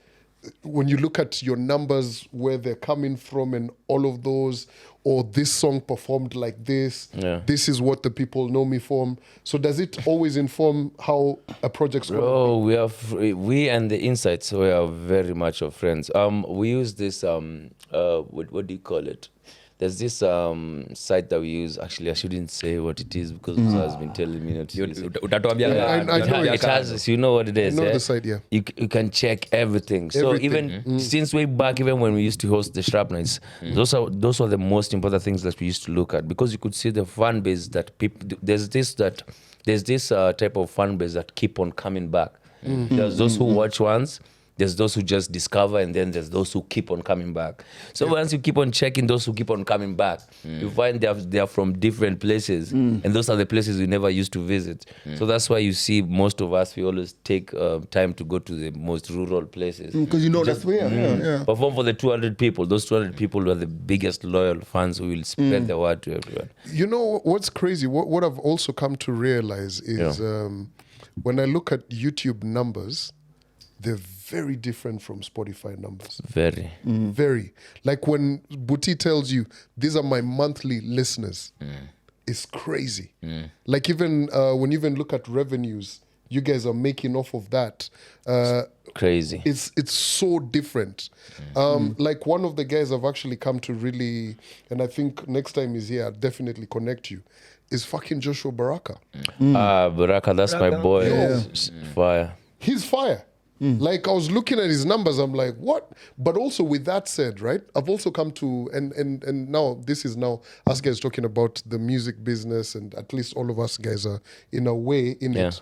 when you look at your numbers, where they're coming from and all of those, or this song performed like this, this is what the people know me from. So does it always inform how a project's going? Oh, we and the Insights, we are very much of friends. We use this, what do you call it? There's this site that we use. Actually, I shouldn't say what it is because Musa has been telling me not to use it. It has, you know what it is. I know the site, yeah. You can check everything. So even since way back, even when we used to host the Shrap Nights, those are the most important things that we used to look at, because you could see the fan base that people. There's this type of fan base that keep on coming back. There's those who watch once. There's those who just discover, and then there's those who keep on coming back. So once you keep on checking those who keep on coming back, you find they are from different places, and those are the places we never used to visit. So that's why you see most of us, we always take time to go to the most rural places. Because you know that's where, perform for the 200 people. Those 200 people are the biggest loyal fans who will spread the word to everyone. You know what's crazy? What I've also come to realize is when I look at YouTube numbers, they're very different from Spotify numbers. Very. Very. Like when Buti tells you, these are my monthly listeners, it's crazy. Like even when you even look at revenues you guys are making off of that. Crazy. It's so different. Like one of the guys I've actually come to really, and I think next time he's here, I'll definitely connect you, is fucking Joshua Baraka. Baraka, that's my boy. Yeah. Fire. He's fire. Like I was looking at his numbers, I'm like, what? But also with that said, right? I've also come to, and now this is now us guys talking about the music business, and at least all of us guys are in a way in it.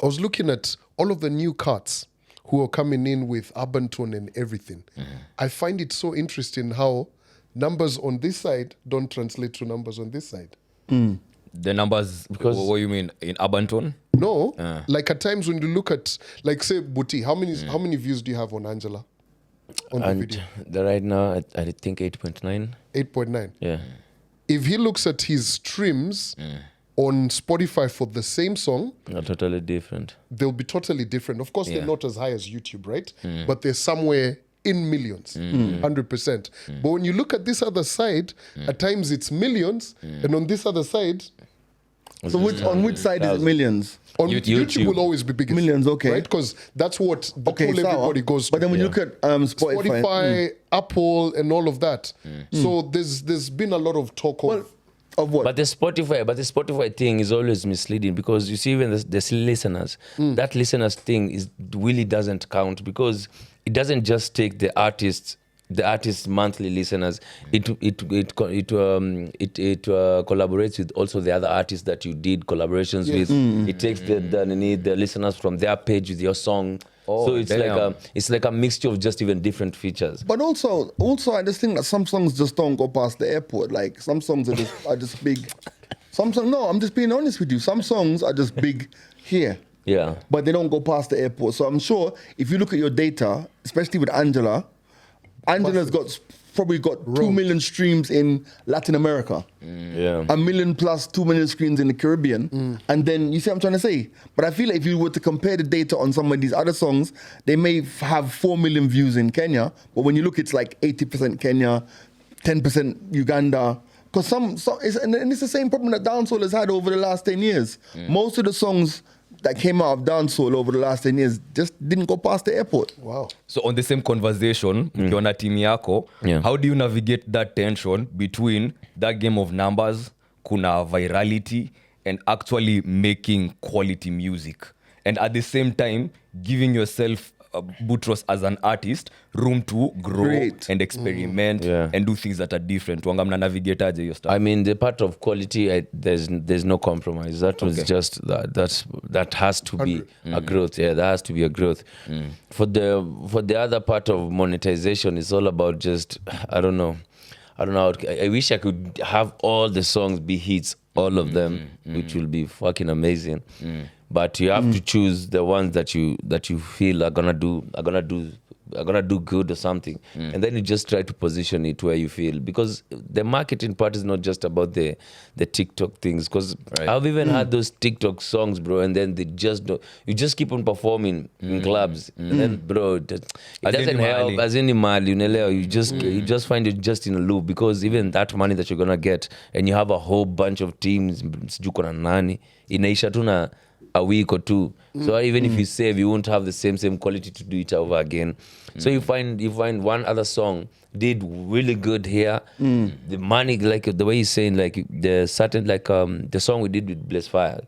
I was looking at all of the new cats who are coming in with urban tone and everything. I find it so interesting how numbers on this side don't translate to numbers on this side. The numbers, because what you mean in urban tone? No, like at times when you look at, like say Buti, how many views do you have on Angela? On the video? Right now, I think 8.9. 8.9. Yeah. If he looks at his streams on Spotify for the same song, They're totally different. they'll be totally different. Of course, they're not as high as YouTube, right? But they're somewhere in millions, 100%. But when you look at this other side, at times it's millions, and on this other side, So on which side is it millions? on YouTube will always be biggest. Millions, okay. Right? Because that's what the tool sour. everybody goes to. But then when you look at Spotify, Apple, and all of that. So there's been a lot of talk of what? But the Spotify thing is always misleading, because you see even the listeners, that listeners thing really doesn't count, because it doesn't just take the artist's monthly listeners. It collaborates with also the other artists that you did collaborations with. It takes the listeners from their page with your song. So it's like a mixture of just even different features. But also I just think that some songs just don't go past the airport. Like some songs are just big. Some songs, no, I'm just being honest with you. Some songs are just big here. Yeah. But they don't go past the airport. So I'm sure if you look at your data, especially with Angela's probably got 2 million streams in Latin America. Yeah. 1 million plus 2 million streams in the Caribbean. And then, you see what I'm trying to say? But I feel like if you were to compare the data on some of these other songs, they may have 4 million views in Kenya, but when you look, it's like 80% Kenya, 10% Uganda. Because and it's the same problem that dancehall has had over the last 10 years. Most of the songs that came out of dancehall over the last 10 years just didn't go past the airport. Wow. So on the same conversation, ukiona team yako, how do you navigate that tension between that game of numbers, kuna virality, and actually making quality music? And at the same time, giving yourself Boutros as an artist room to grow and experiment and do things that are different. Wanga mna navigate aje your stuff? I mean, the part of quality, there's no compromise. That was just that has to be a growth. Yeah, that has to be a growth. For the other part of monetization, it's all about just I don't know. I wish I could have all the songs be hits, all of them, which will be fucking amazing. But you have to choose the ones that you feel are gonna do good or something, and then you just try to position it where you feel, because the marketing part is not just about the TikTok things. Because I've even had those TikTok songs, bro, and then you just keep on performing in clubs, and then bro, it doesn't help as any mali, you just find it just in a loop, because even that money that you're gonna get, and you have a whole bunch of teams, sijuko na nani, inaisha tu na a week or two. So even if you save, you won't have the same quality to do it over again. So you find one other song did really good here. The money, like the way he's saying, like the certain, like the song we did with Bless Fire.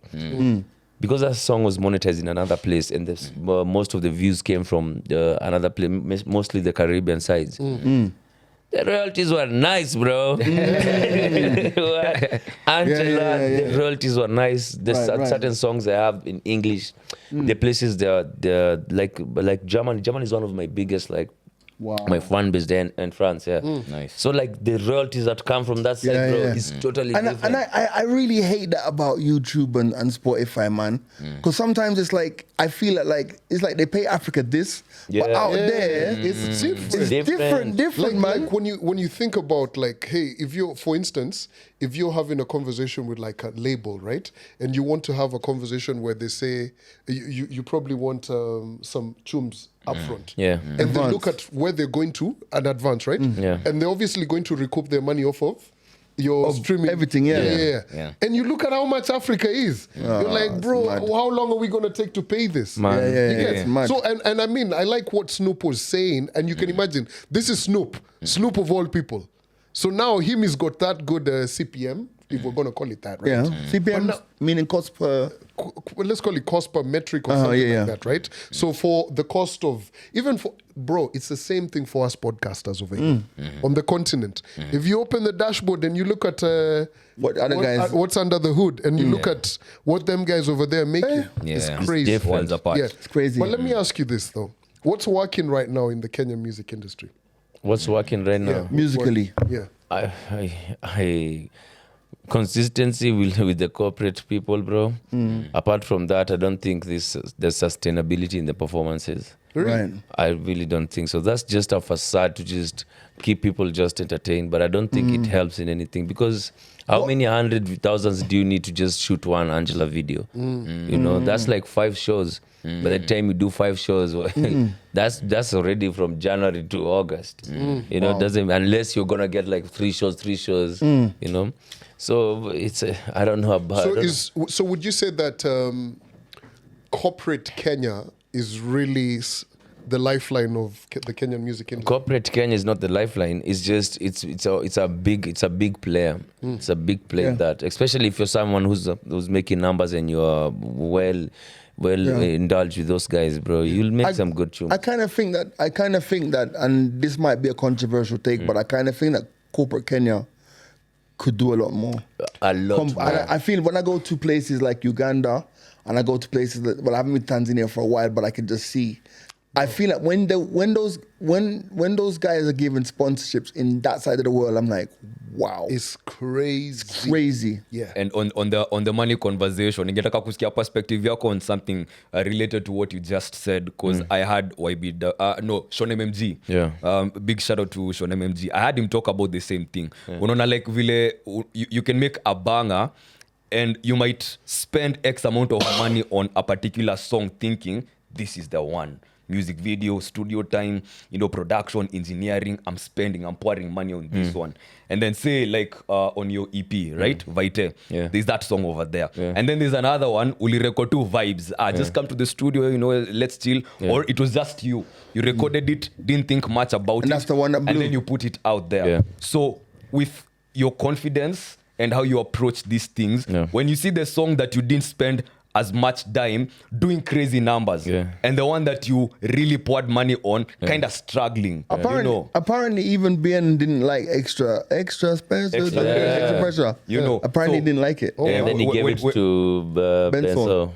Because that song was monetized in another place, and most of the views came from another place, mostly the Caribbean sides. The royalties were nice, bro. Angela, the royalties were nice. Certain songs I have in English, the places they're like Germany. Germany is one of my biggest my fan base there in France. Yeah, nice. So like the royalties that come from that side, bro, is totally different. And I really hate that about YouTube and Spotify, man. Because sometimes it's like I feel like it's like they pay Africa this, but out there it's different. It's different, man. Like when you think about like, hey, if you're, for instance, if you're having a conversation with like a label, right, and you want to have a conversation where they say you probably want some chums up front, and they look at where they're going to an advance, right, and they're obviously going to recoup their money off of your streaming, everything, yeah. Yeah. And you look at how much Africa is. You're like, bro, how long are we gonna take to pay this? Man. You get? It's mad. So and I mean, I like what Snoop was saying, and you can imagine this is Snoop of all people. So now he's got that good CPM, if we're gonna call it that, right? Yeah, CPM meaning cost per. Let's call it cost per metric or something like that, right? So for the cost of, even for, bro, it's the same thing for us podcasters over here on the continent. If you open the dashboard and you look at what's under the hood and you look at what them guys over there are making, it's crazy. It's different. Yeah. It's crazy. But let me ask you this though. What's working right now in the Kenyan music industry? What's working right now? Musically. Yeah. I consistency with the corporate people, bro. Apart from that, I don't think there's sustainability in the performances. Right. I really don't think so. That's just a facade to just keep people just entertained, but I don't think it helps in anything, because how many 100,000s do you need to just shoot one Angela video? You know, that's like 5 shows. By the time you do 5 shows, that's already from January to August. You know, doesn't, unless you're gonna get like 3 shows. You know, so it's I don't know about. So would you say that corporate Kenya is really the lifeline of the Kenyan music industry? Corporate Kenya is not the lifeline. It's just it's a big player. It's a big player that, especially if you're someone who's making numbers and you're well indulged with those guys, bro. You'll make some good tunes. I kind of think that, and this might be a controversial take, but I kind of think that corporate Kenya could do a lot more. A lot more. I feel when I go to places like Uganda, and I go to places that, well, I haven't been to Tanzania for a while, but I can just see. I feel like when those guys are given sponsorships in that side of the world, I'm like, wow, it's crazy. It's crazy. Yeah. And on the money conversation, ningetaka kusikia perspective yako on something related to what you just said, because I had Sean MMG. Yeah. Big shout out to Sean MMG. I had him talk about the same thing. Unaona like vile you can make a banger and you might spend X amount of money on a particular song thinking this is the one. Music video, studio time, production, engineering, I'm pouring money on this one. And then say like on your EP, right? Vite. Yeah. There's that song over there. Yeah. And then there's another one, uli record 2 vibes. Just come to the studio, let's chill. Yeah. Or it was just you. You recorded it, didn't think much about And it. that's the one that blew. And then you put it out there. Yeah. So with your confidence and how you approach these things, when you see the song that you didn't spend as much time doing crazy numbers, and the one that you really poured money on kind of struggling. Apparently even Ben didn't like extra pressure. Apparently he didn't like it. And then he gave it to Benzo.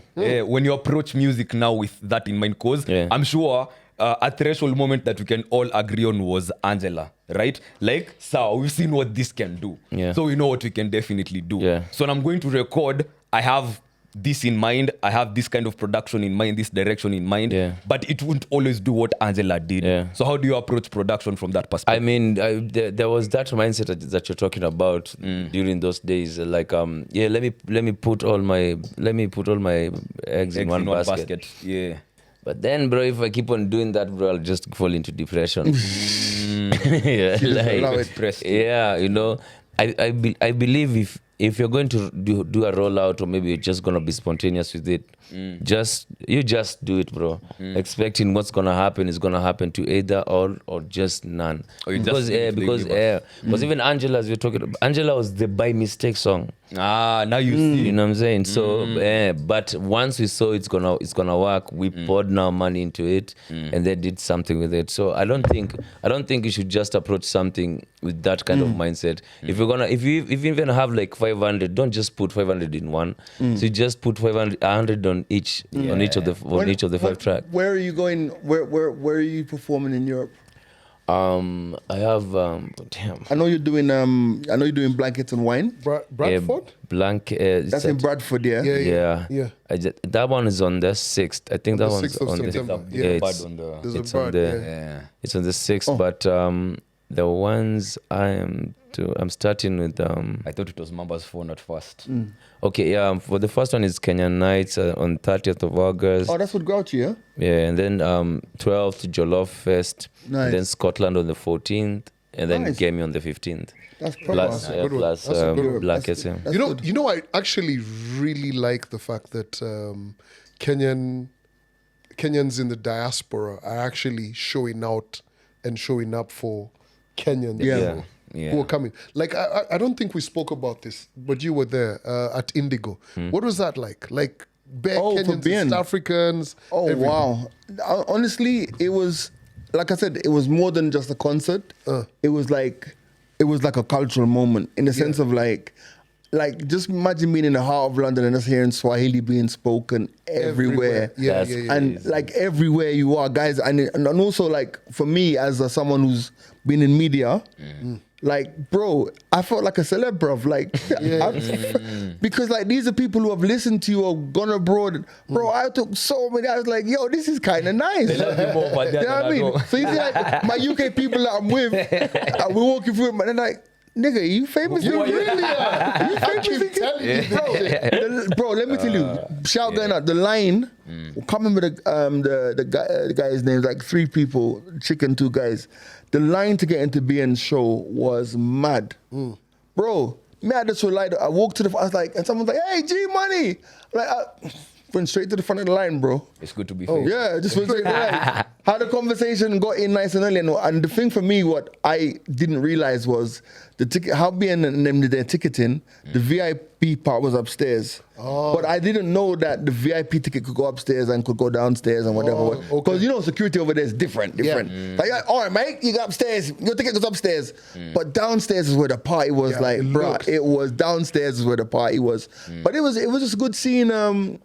When you approach music now with that in mind, cause I'm sure a threshold moment that we can all agree on was Angela, right? Like, so we've seen what this can do. So we know what we can definitely do. So when I'm going to record, I have this in mind, I have this kind of production in mind, this direction in mind, but it wouldn't always do what Angela did. So how do you approach production from that perspective? I mean, there was that mindset that you're talking about during those days. Like, let me put all my eggs in one basket. Yeah. But then, bro, if I keep on doing that, bro, I'll just fall into depression. I believe if you're going to do a rollout, or maybe you're just gonna be spontaneous with it, just do it, bro. Expecting what's gonna happen is gonna happen to either or just none. Because even Angela, as we're talking about, Angela was the by mistake song. Now you see. You know what I'm saying? So, but once we saw it's gonna work, we poured now money into it, and they did something with it. So I don't think you should just approach something with that kind of mindset. If you even have like 500, don't just put 500 in one. So you just put 100 on each of the 5 tracks. Where are you going? Where are you performing in Europe? I have I know you're doing Blankets and Wine. Bradford? That's in Bradford, yeah. That one is on the 6th. I think that one's on the 6th. It's on the 6th, but the ones I'm starting with. I thought it was Mamba's phone at first. Okay, for the first one is Kenyan Nights on 30th of August. Oh, that's what Grouchy, yeah? Yeah, and then 12th Jollof Fest. Nice. And then Scotland on the 14th. and then Nice. gave me on the 15th. That's proper. Plus, good one. plus That's a good one. Black SM. You know, I actually really like the fact that Kenyans in the diaspora are actually showing out and showing up for Kenyans Yeah. who are coming. Like, I don't think we spoke about this, but you were there at Indigo. What was that like? Like, bare Oh, for Kenyans, being- East Africans. Oh everything. wow! Honestly, it was like I said, it was more than just a concert. It was like a cultural moment in the sense of like just imagine being in the heart of London and just hearing Swahili being spoken everywhere. Yeah, That's And like everywhere you are, guys, and also like for me as someone who's been in media, like bro, I felt like a celeb, bruv. Like, because like these are people who have listened to you or gone abroad, bro. I took so many. I was like, yo, this is kind of nice. They love you more, but You know what I mean? So you see, like my UK people that I'm with, we're walking through it, and they're like, nigga, you famous? You really are. You famous? telling you. Bro, let me tell you, shout going out. The line, can't remember the guy's name, like 3 people, chicken, 2 guys. The line to get into BN's show was mad. Bro, me, I just relied. I walked to I was like, and someone's like, hey, G Money. Like, I went straight to the front of the line, bro. It's good to be fair. Yeah, just went straight to the line. Had a conversation, got in nice and early. And the thing for me, what I didn't realize was the ticket, how BN and them did their ticketing, the VIP part was upstairs. But I didn't know that the VIP ticket could go upstairs and could go downstairs and whatever. Because you know, security over there is different. Like, all right, mate, you go upstairs, your ticket goes upstairs. But downstairs is where the party was. It was downstairs is where the party was. But it was just good seeing all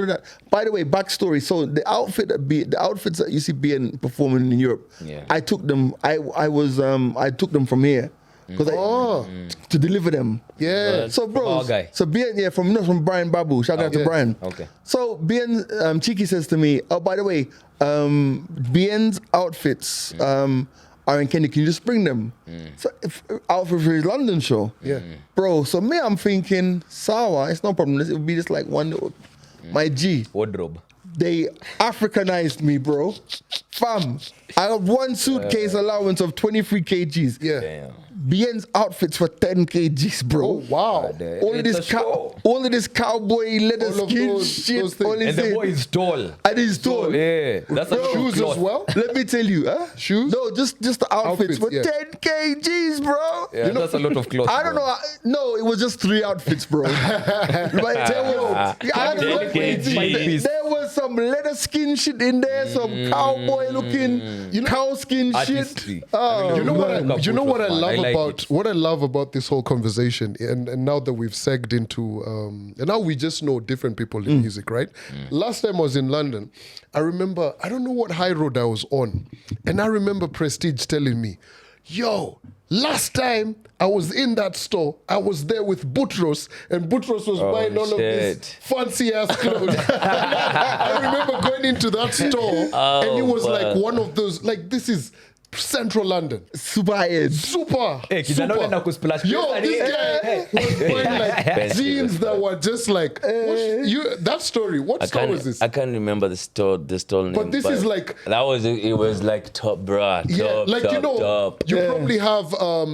of that. By the way, backstory. So the outfits that you see being performing in Europe, I took them. I took them from here because to deliver them. Yeah. So bro, Our guy. so BN from Brian Babu. Shout out to Brian. Okay. So BN Cheeky says to me, oh by the way, BN's outfits are in Kenya. Can you just bring them? So outfit for his London show. Yeah. Bro, so me, I'm thinking, Sawa, it's no problem. It would be just like one little, my G. Wardrobe. They Africanized me, bro. Fam, I have one suitcase allowance of 23 kgs. Yeah. Damn. BN's outfits for 10 kgs, bro. Oh, wow. All of this cowboy leather All of skin those shit. things. All And this the shit. boy is tall. And he's tall. Yeah. That's a lot of Shoes cloth. as well? Let me tell you, huh? Shoes? No, just the outfits Outfits, for yeah. 10 kgs, bro. Yeah, that's a lot of cloth. I don't bro. know. No, it was just 3 outfits, bro. But there was some leather skin shit in there, some cowboy looking, cow skin Artistry. shit. Oh, You know man. what I love like about it. what I love about this whole conversation, and now that we've segged into, and now we just know different people in music, right? Last time I was in London, I remember, I don't know what high road I was on, and I remember Prestige telling me, yo, last time I was in that store, I was there with Butros, and Butros was buying all of these fancy ass clothes. I remember going into that store, and it was like one of those, like, this is Central London. Super head. Super. Hey, kijana super. unaenda kusplash Yo, pesa, this guy was wearing like jeans that were just like that story. What store was this? I can't remember the store name. But this is like it was like top bra. Top. You probably have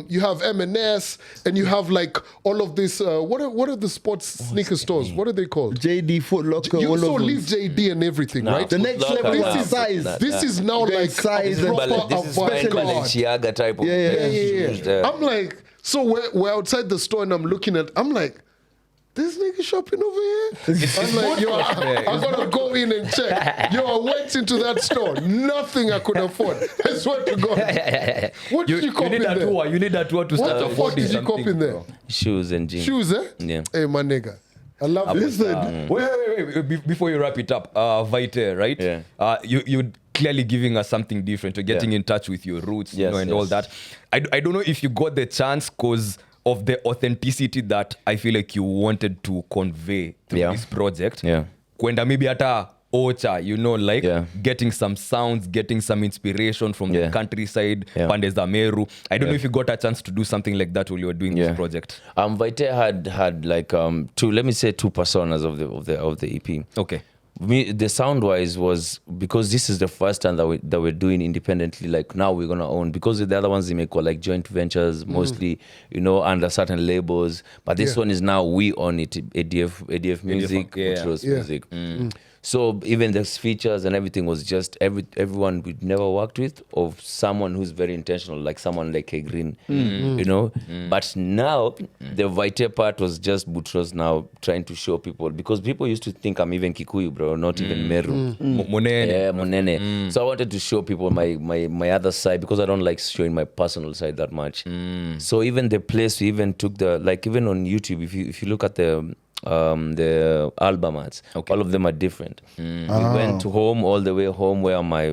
you have M&S and you have like all of this. What are the sports sneaker stores? What are they called? JD, Foot Locker, You all also of them. leave JD and everything, right? The next Foot level Locker, is size. This is now like size a and- proper This is avant-garde. Balenciaga type of Yeah. shoes there. I'm like, so we're outside the store and I'm looking at, I'm like, this nigga shopping over here? I'm like, yo, I gotta go in and check. Yo, I went into that store, nothing I could afford. I swear to God. What did you cop in there? You need that tour to What start the fuck affording did you cop something, in there? bro. Shoes and jeans. Shoes, eh? Yeah. Hey, my nigga. I love this. Wait. Before you wrap it up, Vite, right? Yeah. You're clearly giving us something different. You're getting in touch with your roots, and all that. I don't know if you got the chance because of the authenticity that I feel like you wanted to convey through this project. Yeah. Kwenda maybe hata Ocha, getting some sounds, getting some inspiration from the countryside, Pande za Meru. I don't know if you got a chance to do something like that while you were doing this project. Vite had like two personas of the EP. Okay. the sound wise was because this is the first time that we're doing independently. Like now we're gonna own, because the other ones they make were like joint ventures mostly, under certain labels. But this one is now we own it. ADF Music, Boutros Music. So even the features and everything was just everyone we'd never worked with, of someone who's very intentional, like someone like K Green, But now the Vite part was just Boutros now trying to show people, because people used to think I'm even Kikuyu, bro, not even Meru. Monene. Yeah, Monene. So I wanted to show people my other side, because I don't like showing my personal side that much. So even the place we even took even on YouTube, if you look at the album arts, all of them are different. We went to home, all the way home, where my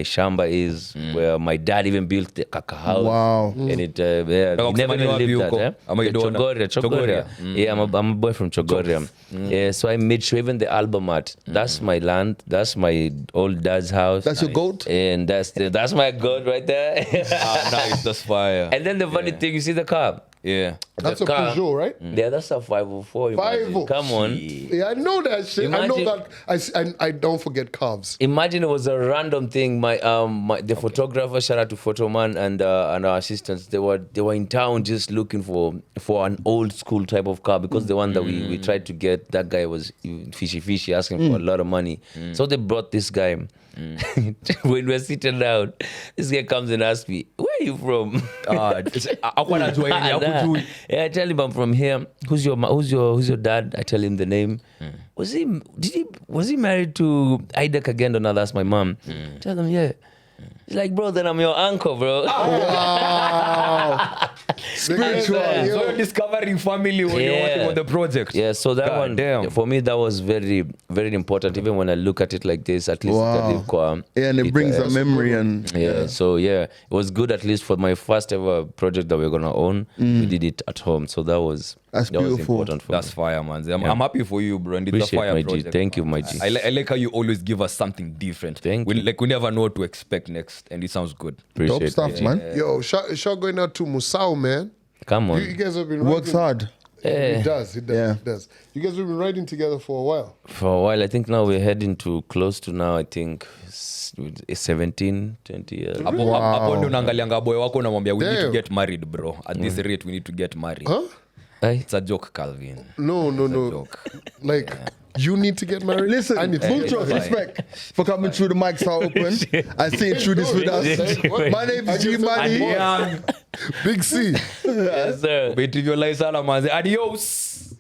shamba is, where my dad even built the kaka house. Wow. And it we never even lived that. Chogoria. Yeah, I'm a boy from Chogoria. Yeah, so I made sure even the album art, that's my land, that's my old dad's house. That's your goat? And that's my goat right there. Nice, that's fire. And then the funny thing, you see the car? Yeah. That's a Peugeot, right? Yeah, that's a 504. 504. Come on. Yeah, I know that shit. Imagine, I know that. I don't forget calves. Imagine it was a random thing. The photographer, shout out to Photoman and our assistants, they were in town just looking for an old school type of car, because the one that we tried to get, that guy was fishy, asking for a lot of money. So they brought this guy. When we're sitting down, this guy comes and asks me, "Where are you from?" I tell him I'm from here. Who's your dad? I tell him the name. Was he married to Ida Kagendo? Now that's my mom. Tell him, yeah. He's like, bro, then I'm your uncle, bro. Wow. Spiritual. So you're discovering family when you're working on the project. Yeah, so that for me, that was very, very important. Even when I look at it like this, at least and it brings a memory. So it was good, at least for my first ever project that we're gonna own. We did it at home, so that's beautiful. was important for That's me. fire, man. I'm happy for you, bro. And it's Appreciate a fire my project. G. Thank you, my G. I like how you always give us something different. Thank you. We never know what to expect next, and it sounds good. Appreciate Dope stuff, it. man. Yo, shout going out to Musau, man. Come on. You guys have been Works hard. He does. He does. You guys have been riding together for a while. For a while, I think now we're heading to close to now, I think 17, 20 years. Hapo ndio unaangalianga boy wako unamwambia we need to Damn. get married, bro. At this rate we need to get married. Huh? It's a joke, Calvin. No. Joke. Like, you need to get married. Listen, I need to get Boutros, married. respect for coming through the mics are open and seeing through this with us. My name is G Money. Big C. Yes, sir. But if you like Salah, man, adios.